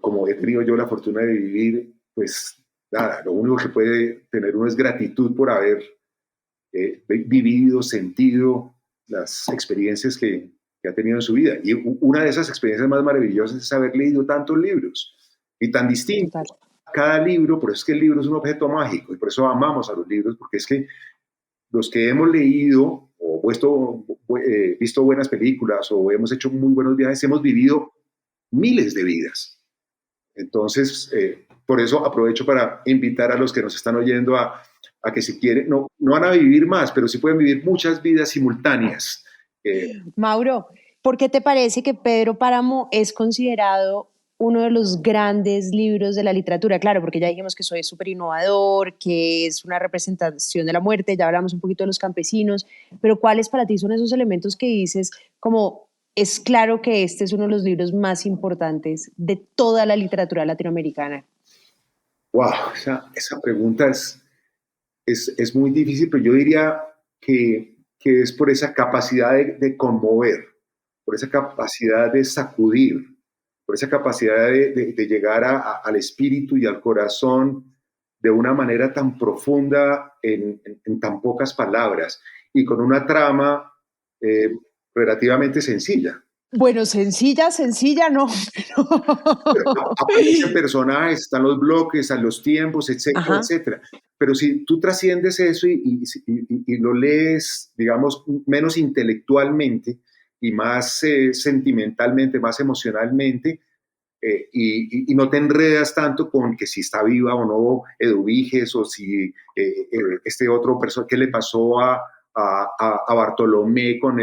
Speaker 7: como he tenido yo la fortuna de vivir, pues nada, lo único que puede tener uno es gratitud por haber vivido, sentido las experiencias que ha tenido en su vida. Y una de esas experiencias más maravillosas es haber leído tantos libros y tan distintos. Cada libro, por eso es que el libro es un objeto mágico, y por eso amamos a los libros, porque es que los que hemos leído o visto buenas películas o hemos hecho muy buenos viajes, hemos vivido miles de vidas. Entonces, por eso aprovecho para invitar a los que nos están oyendo a que si quieren, no van a vivir más, pero sí pueden vivir muchas vidas simultáneas.
Speaker 6: Mauro, ¿por qué te parece que Pedro Páramo es considerado uno de los grandes libros de la literatura? Claro, porque ya dijimos que soy súper innovador, que es una representación de la muerte, ya hablamos un poquito de los campesinos, pero ¿cuáles para ti son esos elementos que dices como es claro que este es uno de los libros más importantes de toda la literatura latinoamericana?
Speaker 7: Wow, esa pregunta es muy difícil, pero yo diría que es por esa capacidad de conmover, por esa capacidad de sacudir, por esa capacidad de llegar al espíritu y al corazón de una manera tan profunda en tan pocas palabras y con una trama relativamente sencilla.
Speaker 6: Bueno, sencilla, no.
Speaker 7: Aparecen personajes, están los bloques, están los tiempos, etcétera,
Speaker 6: Ajá.
Speaker 7: etcétera. Pero si tú trasciendes eso y lo lees, digamos, menos intelectualmente y más sentimentalmente, más emocionalmente, y no te enredas tanto con que si está viva o no Eduviges o si este otro persona, ¿qué le pasó a Bartolomé con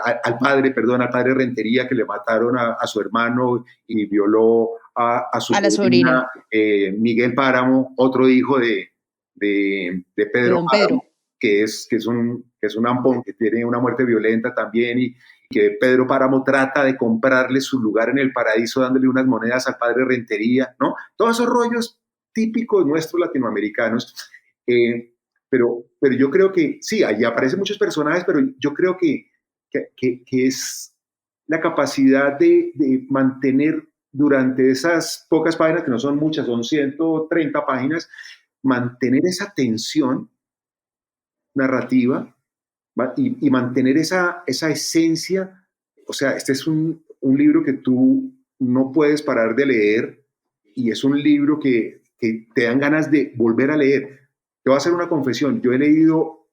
Speaker 7: al padre Rentería, que le mataron a su hermano y violó a su
Speaker 6: A la
Speaker 7: sobrina,
Speaker 6: sobrina
Speaker 7: Miguel Páramo, otro hijo de
Speaker 6: de
Speaker 7: Pedro
Speaker 6: don
Speaker 7: Páramo,
Speaker 6: Pedro.
Speaker 7: que es un ampón, que tiene una muerte violenta también, y que Pedro Páramo trata de comprarle su lugar en el paraíso dándole unas monedas al padre Rentería, ¿no? Todos esos rollos típicos nuestros latinoamericanos. Pero yo creo que sí, allí aparecen muchos personajes, pero yo creo que es la capacidad de mantener durante esas pocas páginas, que no son muchas, son 130 páginas, mantener esa tensión narrativa y mantener esa esencia. O sea, este es un libro que tú no puedes parar de leer y es un libro que te dan ganas de volver a leer. Te voy a hacer una confesión, yo he leído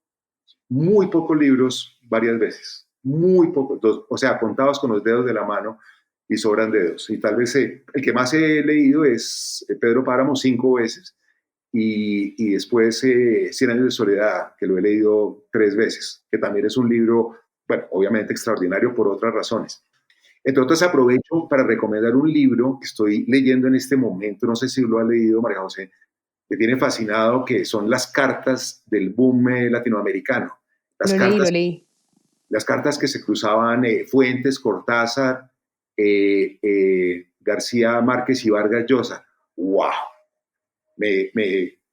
Speaker 7: muy pocos libros varias veces, muy pocos, o sea, contados con los dedos de la mano y sobran dedos. Y tal vez el que más he leído es Pedro Páramo 5 veces y después 100 años de soledad, que lo he leído 3 veces, que también es un libro, bueno, obviamente extraordinario por otras razones. Entre otras, aprovecho para recomendar un libro que estoy leyendo en este momento, no sé si lo ha leído, María José, me tiene fascinado, que son las cartas del boom latinoamericano. Las
Speaker 6: Lo
Speaker 7: cartas,
Speaker 6: leí.
Speaker 7: las cartas que se cruzaban Fuentes, Cortázar, García Márquez y Vargas Llosa. ¡Wow! Me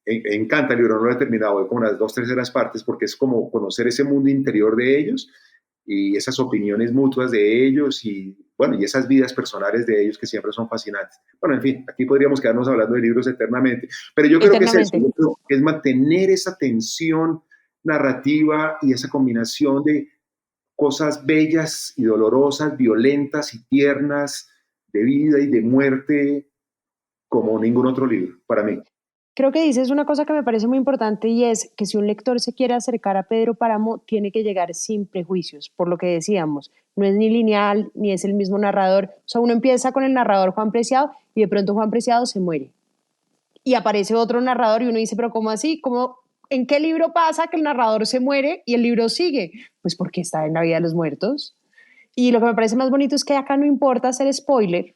Speaker 7: encanta el libro, no lo he terminado, voy como unas 2 terceras partes, porque es como conocer ese mundo interior de ellos y esas opiniones mutuas de ellos y, bueno, y esas vidas personales de ellos que siempre son fascinantes. Bueno, en fin, aquí podríamos quedarnos hablando de libros eternamente, pero yo creo que es eso, yo creo que es mantener esa tensión narrativa y esa combinación de cosas bellas y dolorosas, violentas y tiernas, de vida y de muerte, como ningún otro libro, para mí.
Speaker 6: Creo que dices una cosa que me parece muy importante y es que si un lector se quiere acercar a Pedro Páramo, tiene que llegar sin prejuicios, por lo que decíamos, no es ni lineal, ni es el mismo narrador. O sea, uno empieza con el narrador Juan Preciado y de pronto Juan Preciado se muere. Y aparece otro narrador y uno dice, pero ¿cómo así? ¿En qué libro pasa que el narrador se muere y el libro sigue? Pues porque está en la vida de los muertos. Y lo que me parece más bonito es que acá no importa hacer spoiler,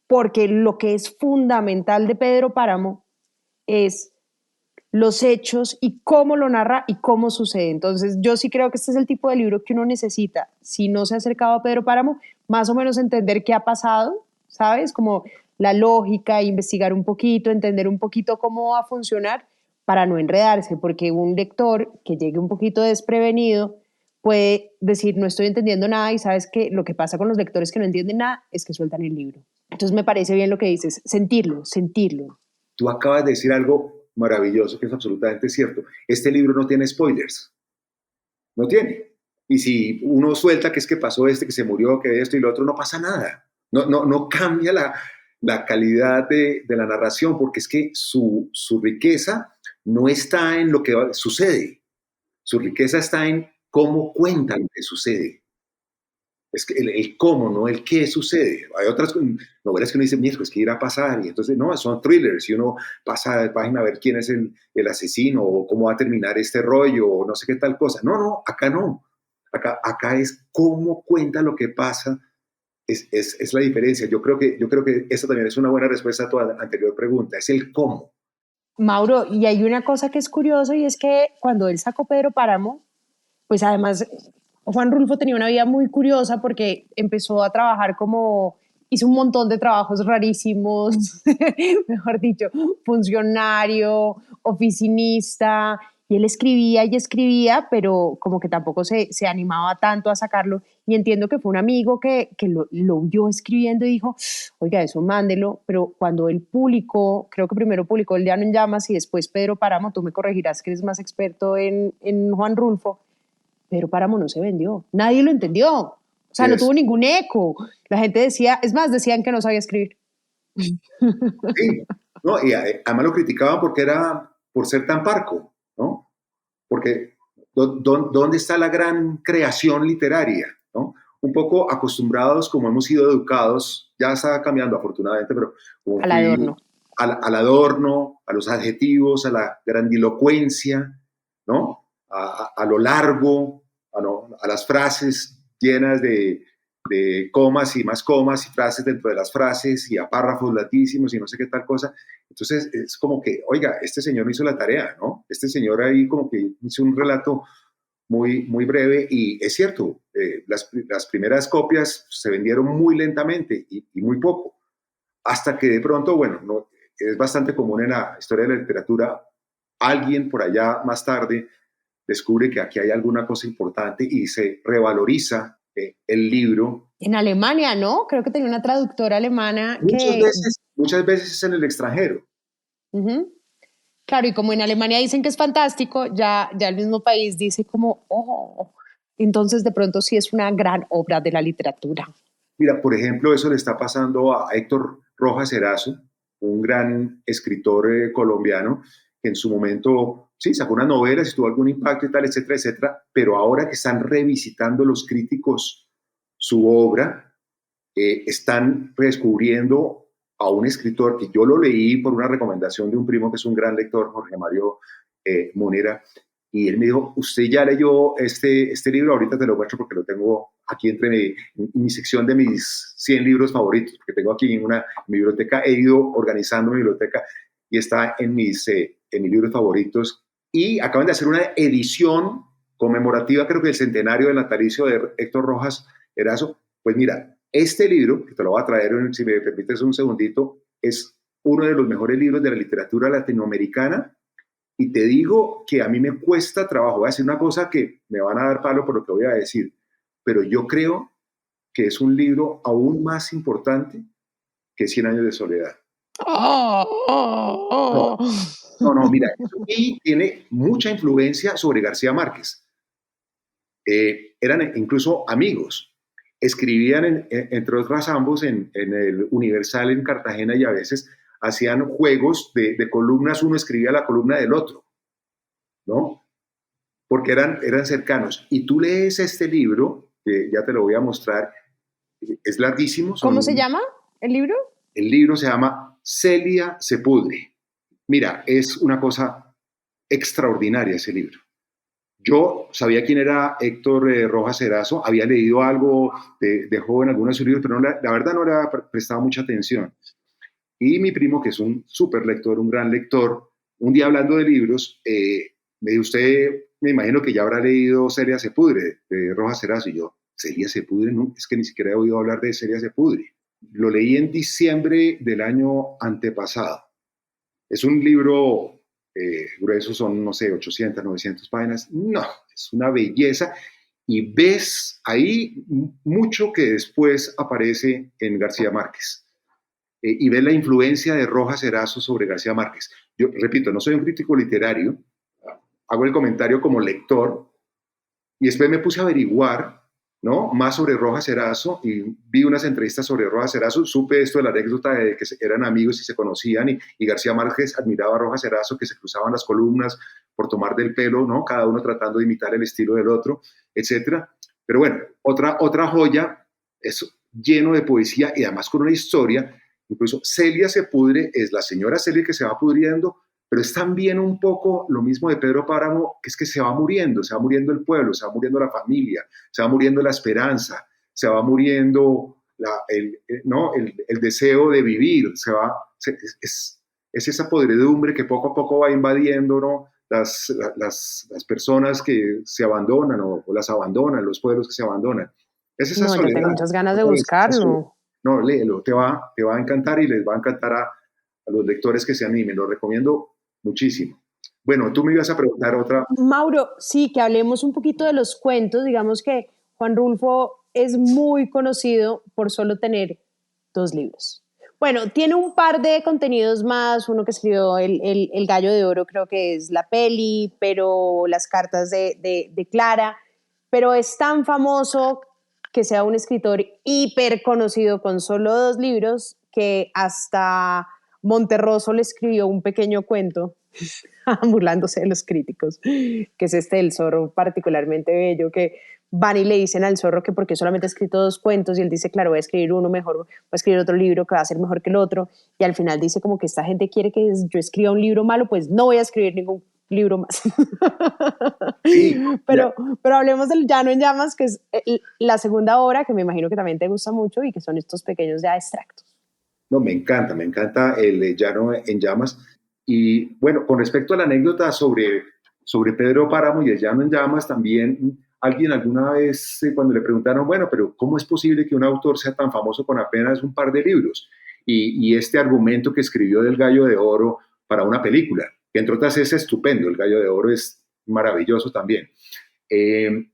Speaker 6: porque lo que es fundamental de Pedro Páramo es los hechos y cómo lo narra y cómo sucede. Entonces, yo sí creo que este es el tipo de libro que uno necesita, si no se ha acercado a Pedro Páramo, más o menos entender qué ha pasado, ¿sabes? Como la lógica, investigar un poquito, entender un poquito cómo va a funcionar para no enredarse, porque un lector que llegue un poquito desprevenido puede decir, no estoy entendiendo nada, y sabes que lo que pasa con los lectores que no entienden nada es que sueltan el libro. Entonces, me parece bien lo que dices, sentirlo.
Speaker 7: Tú acabas de decir algo maravilloso que es absolutamente cierto. Este libro no tiene spoilers. No tiene. Y si uno suelta que es que pasó que se murió, que esto y lo otro, no pasa nada. No cambia la calidad de la narración, porque es que su riqueza no está en lo que sucede. Su riqueza está en cómo cuenta lo que sucede. Es que el cómo, no el qué sucede. Hay otras novelas que uno dice, mira, pues qué irá a pasar, y entonces no, son thrillers, y uno pasa de página a ver quién es el asesino, o cómo va a terminar este rollo, o no sé qué tal cosa. No, acá no. Acá es cómo cuenta lo que pasa, es la diferencia. Yo creo que esa también es una buena respuesta a tu anterior pregunta, es el cómo.
Speaker 6: Mauro, y hay una cosa que es curioso, y es que cuando él sacó Pedro Páramo, pues además Juan Rulfo tenía una vida muy curiosa porque empezó a trabajar hizo un montón de trabajos rarísimos, mejor dicho, funcionario, oficinista, y él escribía y escribía, pero como que tampoco se animaba tanto a sacarlo, y entiendo que fue un amigo que lo vio escribiendo y dijo, oiga, eso mándelo, pero cuando él publicó, creo que primero publicó El Llano en Llamas y después Pedro Páramo, tú me corregirás que eres más experto en Juan Rulfo, Pedro Páramo no se vendió, nadie lo entendió. O sea, no
Speaker 7: Es-
Speaker 6: tuvo ningún eco. La gente decía, es más, decían que no sabía escribir.
Speaker 7: sí, ¿no? Y además lo criticaban porque era por ser tan parco, ¿no? Porque ¿dónde está la gran creación literaria? ¿No? Un poco acostumbrados, como hemos sido educados, ya está cambiando afortunadamente, pero como
Speaker 6: Al
Speaker 7: fui
Speaker 6: adorno.
Speaker 7: al adorno, a los adjetivos, a la grandilocuencia, ¿no? A lo largo, ¿no? A las frases llenas de comas y más comas y frases dentro de las frases y a párrafos larguísimos y no sé qué tal cosa. Entonces es como que, oiga, este señor no hizo la tarea, ¿no? Este señor ahí como que hizo un relato muy breve y es cierto, las primeras copias se vendieron muy lentamente y muy poco, hasta que de pronto, bueno, no, es bastante común en la historia de la literatura, alguien por allá más tarde descubre que aquí hay alguna cosa importante y se revaloriza el libro.
Speaker 6: En Alemania, ¿no? Creo que tenía una traductora alemana
Speaker 7: Muchas
Speaker 6: que...
Speaker 7: veces, muchas veces es en el extranjero.
Speaker 6: Ujú. Claro, y como en Alemania dicen que es fantástico, ya el mismo país dice como, oh, entonces de pronto sí es una gran obra de la literatura.
Speaker 7: Mira, por ejemplo, eso le está pasando a Héctor Rojas Erazo, un gran escritor colombiano, que en su momento, sí, sacó unas novelas y tuvo algún impacto y tal, etcétera, etcétera, pero ahora que están revisitando los críticos su obra, están redescubriendo a un escritor que yo lo leí por una recomendación de un primo que es un gran lector, Jorge Mario Munera, y él me dijo, usted ya leyó este libro, ahorita te lo muestro porque lo tengo aquí entre mi sección de mis 100 libros favoritos, porque tengo aquí en mi biblioteca, he ido organizando mi biblioteca y está en mis libros favoritos. Y acaban de hacer una edición conmemorativa, creo que el centenario del natalicio de Héctor Rojas Erazo. Pues mira, este libro, que te lo voy a traer, si me permites un segundito, es uno de los mejores libros de la literatura latinoamericana. Y te digo que a mí me cuesta trabajo. Voy a decir una cosa que me van a dar palo por lo que voy a decir, pero yo creo que es un libro aún más importante que Cien años de soledad.
Speaker 6: Oh, oh, oh.
Speaker 7: No, mira, y tiene mucha influencia sobre García Márquez. Eran incluso amigos. Escribían, entre otras ambos, en el Universal en Cartagena y a veces hacían juegos de columnas, uno escribía la columna del otro, ¿no? Porque eran cercanos. Y tú lees este libro, que ya te lo voy a mostrar, es larguísimo.
Speaker 6: ¿Cómo se llama el libro?
Speaker 7: El libro se llama Celia se pudre. Mira, es una cosa extraordinaria ese libro. Yo sabía quién era Héctor Rojas Erazo, había leído algo de joven, algunos de sus libros, pero la verdad no le había prestado mucha atención. Y mi primo, que es un súper lector, un gran lector, un día hablando de libros, me dijo, usted, me imagino que ya habrá leído Celia se pudre, de Rojas Erazo. Y yo, Celia se pudre, no, es que ni siquiera he oído hablar de Celia se pudre. Lo leí en diciembre del año antepasado. Es un libro grueso, son, no sé, 800, 900 páginas. No, es una belleza. Y ves ahí mucho que después aparece en García Márquez. Y ves la influencia de Rojas Erazo sobre García Márquez. Yo, repito, no soy un crítico literario, hago el comentario como lector, y después me puse a averiguar, ¿no?, más sobre Rojas Erazo y vi unas entrevistas sobre Rojas Erazo, supe esto de la anécdota de que eran amigos y se conocían y García Márquez admiraba a Rojas Erazo, que se cruzaban las columnas por tomar del pelo, ¿no?, cada uno tratando de imitar el estilo del otro, etcétera. Pero bueno, otra joya, es lleno de poesía y además con una historia. Incluso Celia se pudre, es la señora Celia que se va pudriendo, pero es también un poco lo mismo de Pedro Páramo, que es que se va muriendo el pueblo, se va muriendo la familia, se va muriendo la esperanza, se va muriendo el deseo de vivir, es esa podredumbre que poco a poco va invadiendo, ¿no?, las personas que se abandonan o las abandonan, los pueblos que se abandonan. Es esa soledad.
Speaker 6: Ya tengo muchas ganas de buscarlo.
Speaker 7: No, léelo, te va a encantar y les va a encantar a los lectores que se animen. Lo recomiendo muchísimo. Bueno, tú me ibas a preguntar otra.
Speaker 6: Mauro, sí, que hablemos un poquito de los cuentos. Digamos que Juan Rulfo es muy conocido por solo tener 2 libros. Bueno, tiene un par de contenidos más, uno que escribió el Gallo de Oro, creo que es la peli, pero las cartas de Clara, pero es tan famoso que sea un escritor hiper conocido con solo 2 libros, que hasta Monterroso le escribió un pequeño cuento burlándose de los críticos, que es este del zorro particularmente bello, que van y le dicen al zorro que porque solamente ha escrito 2 cuentos, y él dice, claro, voy a escribir uno mejor, voy a escribir otro libro que va a ser mejor que el otro, y al final dice como que esta gente quiere que yo escriba un libro malo, pues no voy a escribir ningún libro más.
Speaker 7: Sí,
Speaker 6: pero hablemos del Llano en Llamas, que es la segunda obra, que me imagino que también te gusta mucho, y que son estos pequeños ya extractos.
Speaker 7: no, me encanta el Llano en Llamas. Y bueno, con respecto a la anécdota sobre Pedro Páramo y el Llano en Llamas, también alguien alguna vez cuando le preguntaron, bueno, pero ¿cómo es posible que un autor sea tan famoso con apenas un par de libros? Y este argumento que escribió del Gallo de Oro para una película, que entre otras es estupendo, el Gallo de Oro es maravilloso también. Eh,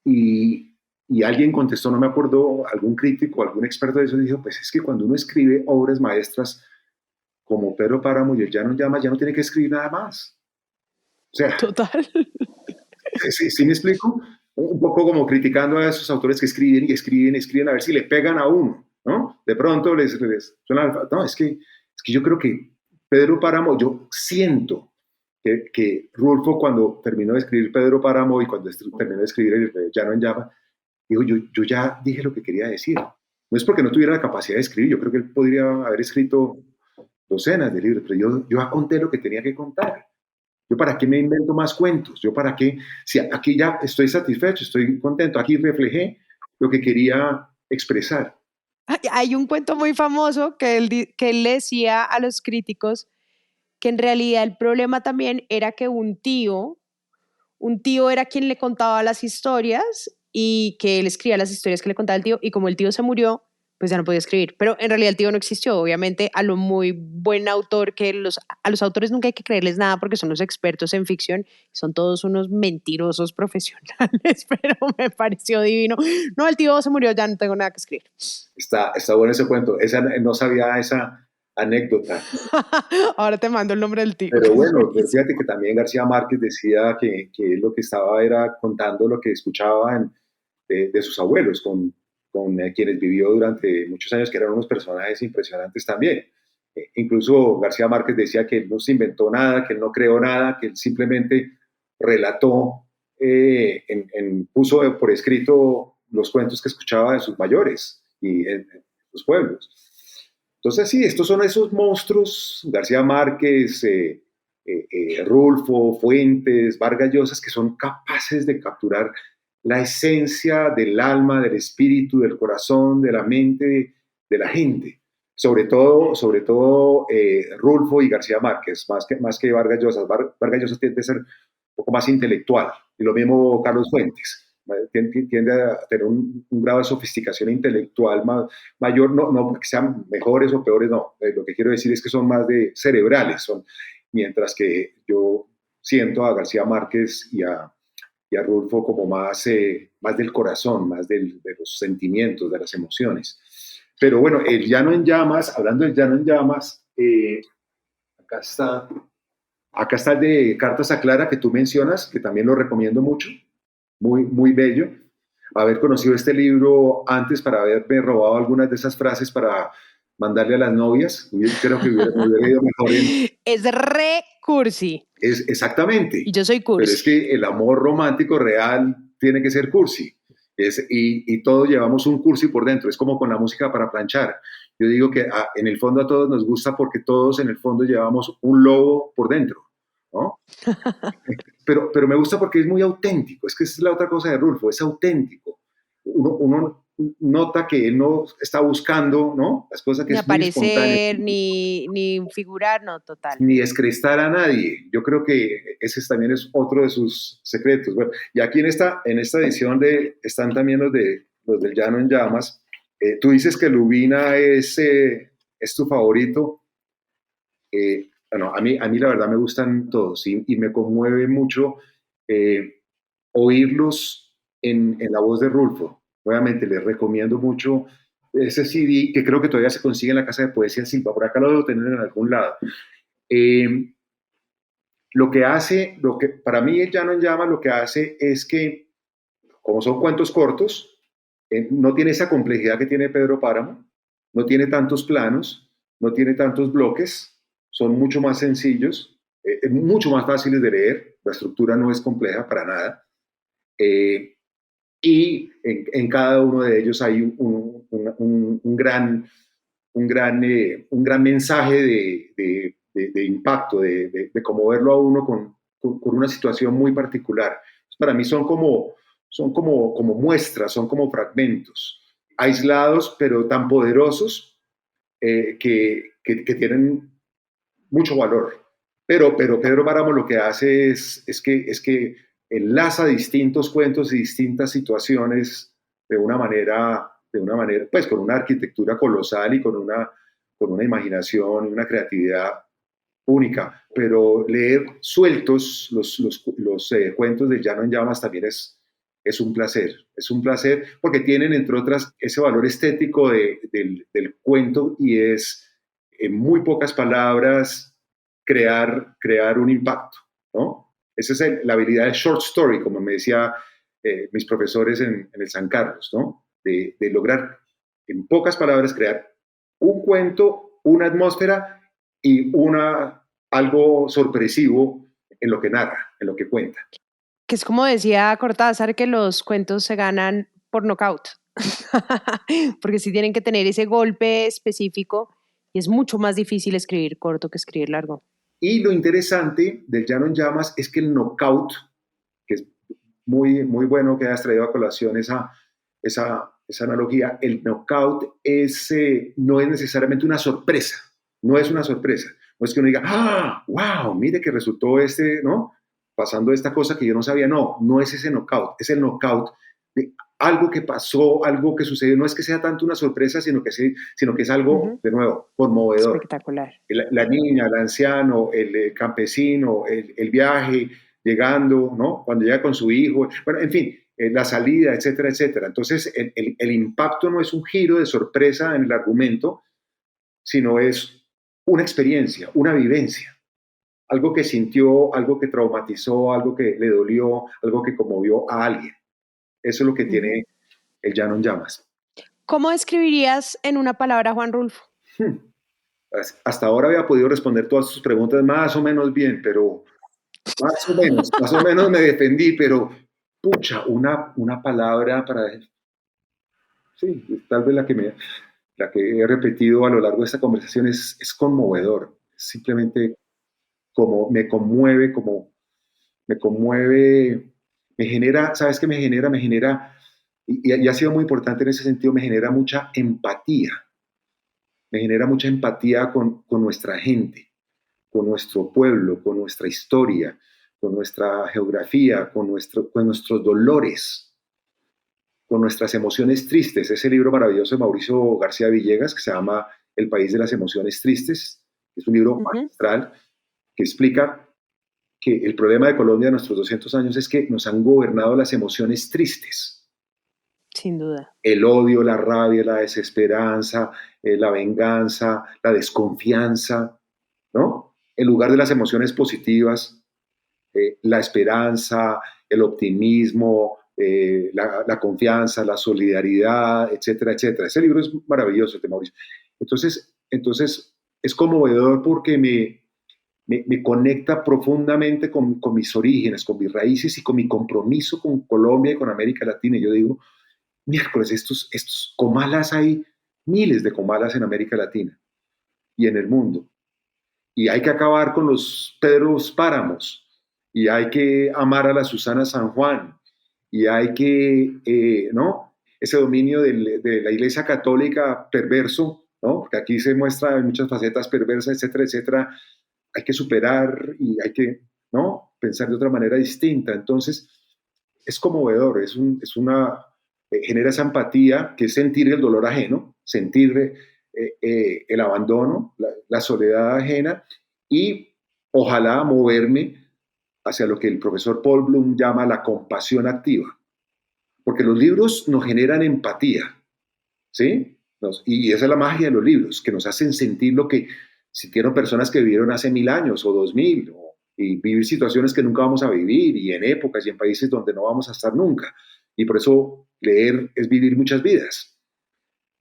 Speaker 7: y alguien contestó, no me acuerdo, algún crítico, algún experto de eso, dijo, pues es que cuando uno escribe obras maestras como Pedro Páramo y el Llano en Llamas, ya no tiene que escribir nada más. O sea,
Speaker 6: Total.
Speaker 7: ¿sí me explico? Un poco como criticando a esos autores que escriben y escriben y escriben a ver si le pegan a uno, ¿no? De pronto les suena, no, es que yo creo que Pedro Páramo, yo siento que Rulfo cuando terminó de escribir Pedro Páramo y cuando terminó de escribir el Llano en Llamas, dijo, yo ya dije lo que quería decir. No es porque no tuviera la capacidad de escribir, yo creo que él podría haber escrito docenas de libros, pero yo ya conté lo que tenía que contar. ¿Yo para qué me invento más cuentos? ¿Yo para qué? Si aquí ya estoy satisfecho, estoy contento, aquí reflejé lo que quería expresar.
Speaker 6: Hay un cuento muy famoso que él le decía a los críticos que en realidad el problema también era que un tío era quien le contaba las historias, y que él escribía las historias que le contaba el tío, y como el tío se murió, pues ya no podía escribir. Pero en realidad el tío no existió. Obviamente a lo muy buen autor, que a los autores nunca hay que creerles nada porque son los expertos en ficción, son todos unos mentirosos profesionales, pero me pareció divino. No, el tío se murió, ya no tengo nada que escribir.
Speaker 7: Está bueno ese cuento. No sabía esa anécdota.
Speaker 6: Ahora te mando el nombre del tío.
Speaker 7: Pero bueno, fíjate que también García Márquez decía que lo que estaba era contando lo que escuchaban de sus abuelos, con quienes vivió durante muchos años, que eran unos personajes impresionantes también. Incluso García Márquez decía que él no se inventó nada, que él no creó nada, que él simplemente relató, puso por escrito los cuentos que escuchaba de sus mayores y en sus pueblos. Entonces, sí, estos son esos monstruos, García Márquez, Rulfo, Fuentes, Vargas Llosa, que son capaces de capturar la esencia del alma, del espíritu, del corazón, de la mente de la gente. Sobre todo Rulfo y García Márquez, más que Vargas Llosa. Vargas Llosa tiende a ser un poco más intelectual, y lo mismo Carlos Fuentes. Tiende a tener un grado de sofisticación intelectual mayor, no porque sean mejores o peores, no. Lo que quiero decir es que son más de cerebrales, mientras que yo siento a García Márquez y a Rulfo como más del corazón, más de los sentimientos, de las emociones. Pero bueno, el Llano en Llamas, hablando del Llano en Llamas, acá está el de Cartas a Clara que tú mencionas, que también lo recomiendo mucho. Muy, muy bello. Haber conocido este libro antes para haberme robado algunas de esas frases para mandarle a las novias, creo que me hubiera ido mejor
Speaker 6: Es re cursi.
Speaker 7: Exactamente.
Speaker 6: Y yo soy cursi.
Speaker 7: Pero es que el amor romántico real tiene que ser cursi. Y todos llevamos un cursi por dentro. Es como con la música para planchar. Yo digo que en el fondo a todos nos gusta porque todos en el fondo llevamos un lobo por dentro, ¿no? Pero me gusta porque es muy auténtico. Es que esa es la otra cosa de Rulfo, es auténtico. Uno nota que él no está buscando, ¿no? Las cosas que
Speaker 6: ni
Speaker 7: es muy
Speaker 6: aparecer, ni figurar, no, total.
Speaker 7: Ni descrestar a nadie. Yo creo que ese también es otro de sus secretos. Bueno, y aquí en esta edición están también los del Llano en Llamas. Tú dices que Lubina es tu favorito. Bueno, a mí la verdad me gustan todos, y me conmueve mucho oírlos en la voz de Rulfo. Obviamente les recomiendo mucho ese CD, que creo que todavía se consigue en la Casa de Poesía Silva, por acá lo debo tener en algún lado. Para mí el Llano en Llamas lo que hace es que, como son cuentos cortos, no tiene esa complejidad que tiene Pedro Páramo, no tiene tantos planos, no tiene tantos bloques, son mucho más sencillos, mucho más fáciles de leer, la estructura no es compleja para nada, y en cada uno de ellos hay un gran mensaje de impacto, de conmoverlo a uno con una situación muy particular. Para mí son como muestras, son como fragmentos, aislados pero tan poderosos que tienen mucho valor. Pero Pedro Páramo lo que hace es que enlaza distintos cuentos y distintas situaciones de una manera, pues con una arquitectura colosal y con una imaginación y una creatividad única. Pero leer sueltos los cuentos de Llano en Llamas también es un placer porque tienen, entre otras, ese valor estético del cuento, y es, en muy pocas palabras, crear un impacto, ¿no? Esa es la habilidad del short story, como me decía mis profesores en el San Carlos, ¿no? De lograr, en pocas palabras, crear un cuento, una atmósfera y algo sorpresivo en lo que narra, en lo que cuenta.
Speaker 6: Que es como decía Cortázar, que los cuentos se ganan por nocaut, porque sí tienen que tener ese golpe específico y es mucho más difícil escribir corto que escribir largo.
Speaker 7: Y lo interesante del Llano en Llamas es que el knockout, que es muy, muy bueno que hayas traído a colación esa analogía, el knockout no es necesariamente una sorpresa, no es una sorpresa, no es que uno diga, wow, mire que resultó ¿no? Pasando esta cosa que yo no sabía. No es ese knockout, es el knockout de algo que pasó, algo que sucedió. No es que sea tanto una sorpresa, sino que es algo, de nuevo, conmovedor.
Speaker 6: Espectacular.
Speaker 7: La niña, el anciano, el campesino, el viaje, llegando, ¿no? Cuando llega con su hijo, bueno, en fin, la salida, etcétera, etcétera. Entonces, el impacto no es un giro de sorpresa en el argumento, sino es una experiencia, una vivencia. Algo que sintió, algo que traumatizó, algo que le dolió, algo que conmovió a alguien. Eso es lo que tiene el Llano en Llamas.
Speaker 6: ¿Cómo describirías en una palabra, Juan Rulfo?
Speaker 7: Hasta ahora había podido responder todas sus preguntas más o menos bien, pero más o menos me defendí, pero pucha, una palabra para... Sí, tal vez la que he repetido a lo largo de esta conversación es conmovedor. Simplemente me conmueve, me genera, ¿sabes qué me genera? Me genera, y ha sido muy importante en ese sentido, me genera mucha empatía. Me genera mucha empatía con nuestra gente, con nuestro pueblo, con nuestra historia, con nuestra geografía, con nuestros dolores, con nuestras emociones tristes. Ese libro maravilloso de Mauricio García Villegas, que se llama El país de las emociones tristes, es un libro magistral que explica que el problema de Colombia en nuestros 200 años es que nos han gobernado las emociones tristes.
Speaker 6: Sin duda.
Speaker 7: El odio, la rabia, la desesperanza, la venganza, la desconfianza, ¿no? En lugar de las emociones positivas, la esperanza, el optimismo, la confianza, la solidaridad, etcétera, etcétera. Ese libro es maravilloso, de Mauricio. Entonces es conmovedor porque me conecta profundamente con mis orígenes, con mis raíces y con mi compromiso con Colombia y con América Latina. Y yo digo, miércoles, estos comalas, hay miles de comalas en América Latina y en el mundo. Y hay que acabar con los Pedros Páramos, y hay que amar a la Susana San Juan, y hay que, ¿no? Ese dominio de la Iglesia Católica perverso, ¿no? Porque aquí se muestra en muchas facetas perversas, etcétera, etcétera. Hay que superar y hay que, ¿no? Pensar de otra manera distinta. Entonces, es conmovedor, genera esa empatía, que es sentir el dolor ajeno, sentir el abandono, la soledad ajena, y ojalá moverme hacia lo que el profesor Paul Bloom llama la compasión activa. Porque los libros nos generan empatía, ¿sí? Y esa es la magia de los libros, que nos hacen sentir lo que sintieron personas que vivieron hace 1000 años o 2000, y vivir situaciones que nunca vamos a vivir, y en épocas y en países donde no vamos a estar nunca. Y por eso leer es vivir muchas vidas,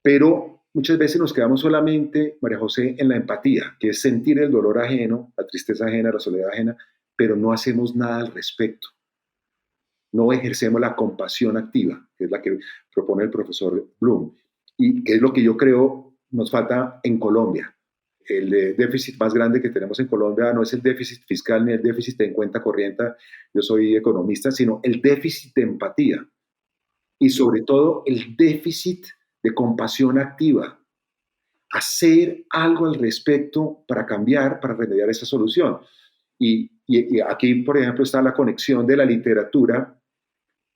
Speaker 7: pero muchas veces nos quedamos solamente, María José, en la empatía, que es sentir el dolor ajeno, la tristeza ajena, la soledad ajena, pero no hacemos nada al respecto. No ejercemos la compasión activa, que es la que propone el profesor Bloom, y que es lo que yo creo nos falta en Colombia. El déficit más grande que tenemos en Colombia no es el déficit fiscal ni el déficit en cuenta corriente, yo soy economista, sino el déficit de empatía y sobre todo el déficit de compasión activa. Hacer algo al respecto para cambiar, para remediar esa solución. Y aquí, por ejemplo, está la conexión de la literatura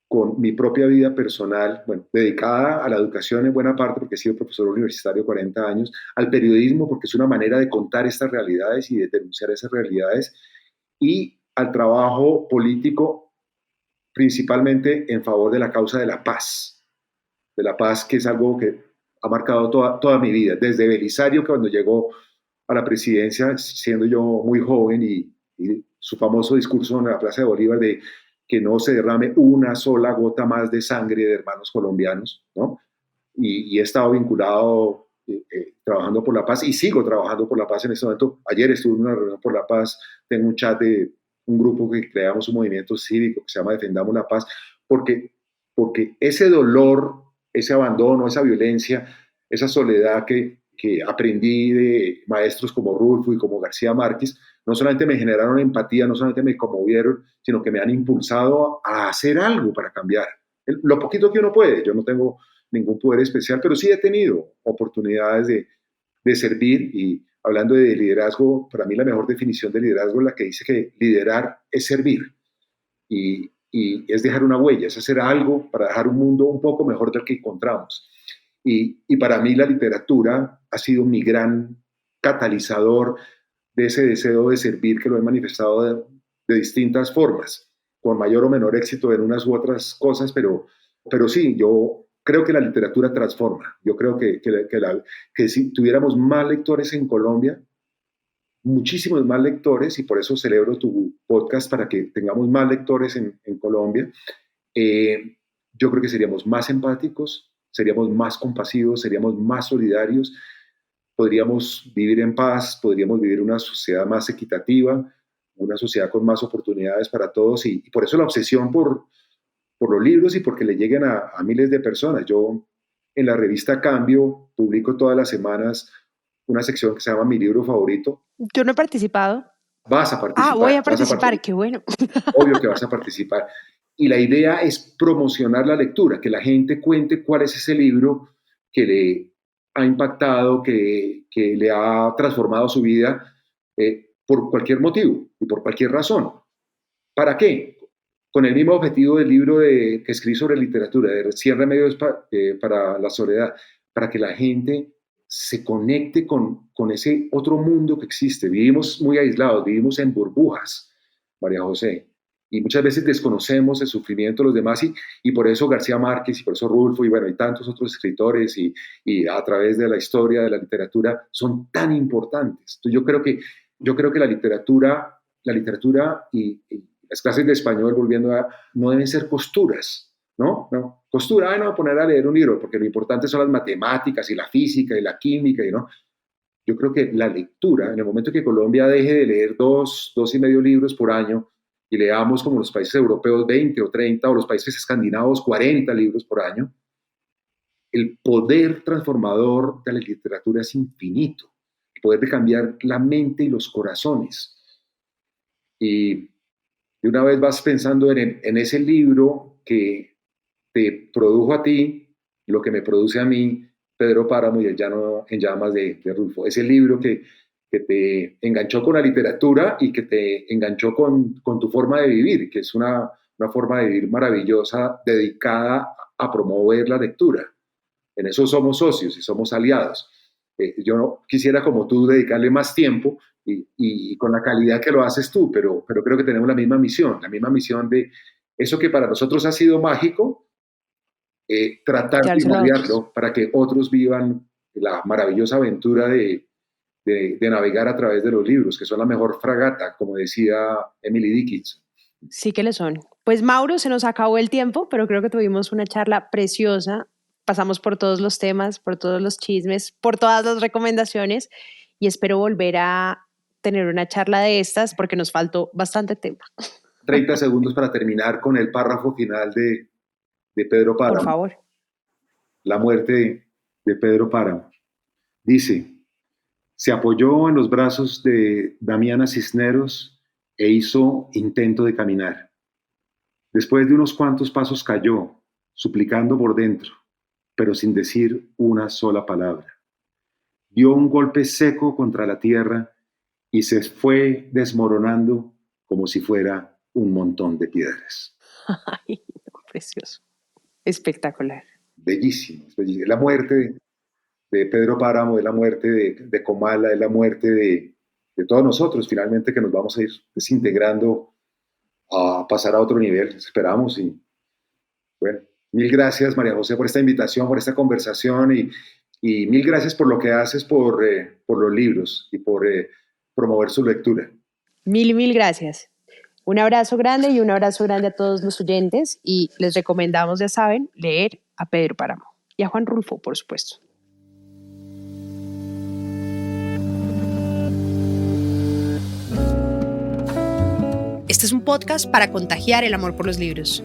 Speaker 7: con mi propia vida personal, bueno, dedicada a la educación en buena parte, porque he sido profesor universitario 40 años, al periodismo, porque es una manera de contar estas realidades y de denunciar esas realidades, y al trabajo político, principalmente en favor de la causa de la paz, que es algo que ha marcado toda mi vida, desde Belisario, que cuando llegó a la presidencia, siendo yo muy joven, y su famoso discurso en la Plaza de Bolívar de que no se derrame una sola gota más de sangre de hermanos colombianos, ¿no? Y he estado vinculado, trabajando por la paz, y sigo trabajando por la paz en este momento. Ayer estuve en una reunión por la paz, tengo un chat de un grupo que creamos un movimiento cívico que se llama Defendamos la Paz, porque ese dolor, ese abandono, esa violencia, esa soledad que aprendí de maestros como Rulfo y como García Márquez, no solamente me generaron empatía, no solamente me conmovieron, sino que me han impulsado a hacer algo para cambiar. Lo poquito que uno puede, yo no tengo ningún poder especial, pero sí he tenido oportunidades de servir. Y hablando de liderazgo, para mí la mejor definición de liderazgo es la que dice que liderar es servir y es dejar una huella, es hacer algo para dejar un mundo un poco mejor del que encontramos. Y para mí la literatura ha sido mi gran catalizador de ese deseo de servir, que lo he manifestado de distintas formas, con mayor o menor éxito en unas u otras cosas, pero sí, yo creo que la literatura transforma. Yo creo que si tuviéramos más lectores en Colombia, muchísimos más lectores, y por eso celebro tu podcast para que tengamos más lectores en Colombia, yo creo que seríamos más empáticos, seríamos más compasivos, seríamos más solidarios, podríamos vivir en paz, podríamos vivir una sociedad más equitativa, una sociedad con más oportunidades para todos, y por eso la obsesión por los libros y porque le lleguen a miles de personas. Yo en la revista Cambio publico todas las semanas una sección que se llama Mi Libro Favorito.
Speaker 6: Yo no he participado.
Speaker 7: Vas a participar.
Speaker 6: Voy a participar, qué bueno.
Speaker 7: Obvio que vas a participar. Y la idea es promocionar la lectura, que la gente cuente cuál es ese libro que le ha impactado, que le ha transformado su vida, por cualquier motivo y por cualquier razón. ¿Para qué? Con el mismo objetivo del libro que escribí sobre literatura, de 100 remedios para la soledad, para que la gente se conecte con ese otro mundo que existe. Vivimos muy aislados, vivimos en burbujas, María José, y muchas veces desconocemos el sufrimiento de los demás, y por eso García Márquez, y por eso Rulfo, y bueno, y tantos otros escritores, y a través de la historia de la literatura, son tan importantes. Entonces yo creo que la literatura y las clases de español, no deben ser costuras, ¿no? Costura, no, poner a leer un libro, porque lo importante son las matemáticas y la física y la química, ¿no? Yo creo que la lectura, en el momento que Colombia deje de leer 2.5 libros por año, y leamos como los países europeos 20 o 30, o los países escandinavos 40 libros por año, el poder transformador de la literatura es infinito, el poder de cambiar la mente y los corazones. Y una vez vas pensando en ese libro que te produjo a ti, lo que me produce a mí, Pedro Páramo y El llano en llamas de Rulfo. Ese libro que te enganchó con la literatura y que te enganchó con tu forma de vivir, que es una forma de vivir maravillosa, dedicada a promover la lectura. En eso somos socios y somos aliados. Yo no quisiera, como tú, dedicarle más tiempo y con la calidad que lo haces tú, pero creo que tenemos la misma misión de eso que para nosotros ha sido mágico, tratar de cambiarlo para que otros vivan la maravillosa aventura de navegar a través de los libros, que son la mejor fragata, como decía Emily Dickinson.
Speaker 6: Sí que lo son. Pues Mauro, se nos acabó el tiempo, pero creo que tuvimos una charla preciosa. Pasamos por todos los temas, por todos los chismes, por todas las recomendaciones y espero volver a tener una charla de estas porque nos faltó bastante tema.
Speaker 7: 30 segundos para terminar con el párrafo final de Pedro Páramo.
Speaker 6: Por favor.
Speaker 7: La muerte de Pedro Páramo. Dice, se apoyó en los brazos de Damiana Cisneros e hizo intento de caminar. Después de unos cuantos pasos cayó, suplicando por dentro, pero sin decir una sola palabra. Dio un golpe seco contra la tierra y se fue desmoronando como si fuera un montón de piedras.
Speaker 6: Ay, no, precioso. Espectacular.
Speaker 7: Bellísimo, es bellísimo. La muerte de Pedro Páramo, es la muerte de Comala, es la muerte de todos nosotros, finalmente, que nos vamos a ir desintegrando a pasar a otro nivel, esperamos. Y bueno, mil gracias, María José, por esta invitación, por esta conversación y mil gracias por lo que haces por los libros y por promover su lectura.
Speaker 6: Mil gracias. Un abrazo grande y un abrazo grande a todos los oyentes y les recomendamos, ya saben, leer a Pedro Páramo y a Juan Rulfo, por supuesto. Este es un podcast para contagiar el amor por los libros,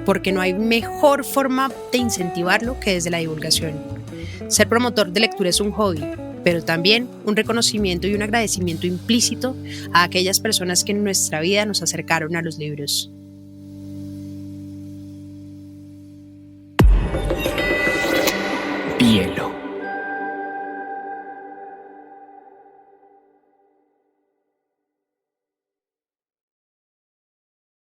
Speaker 6: porque no hay mejor forma de incentivarlo que desde la divulgación. Ser promotor de lectura es un hobby, pero también un reconocimiento y un agradecimiento implícito a aquellas personas que en nuestra vida nos acercaron a los libros.
Speaker 2: Bielo.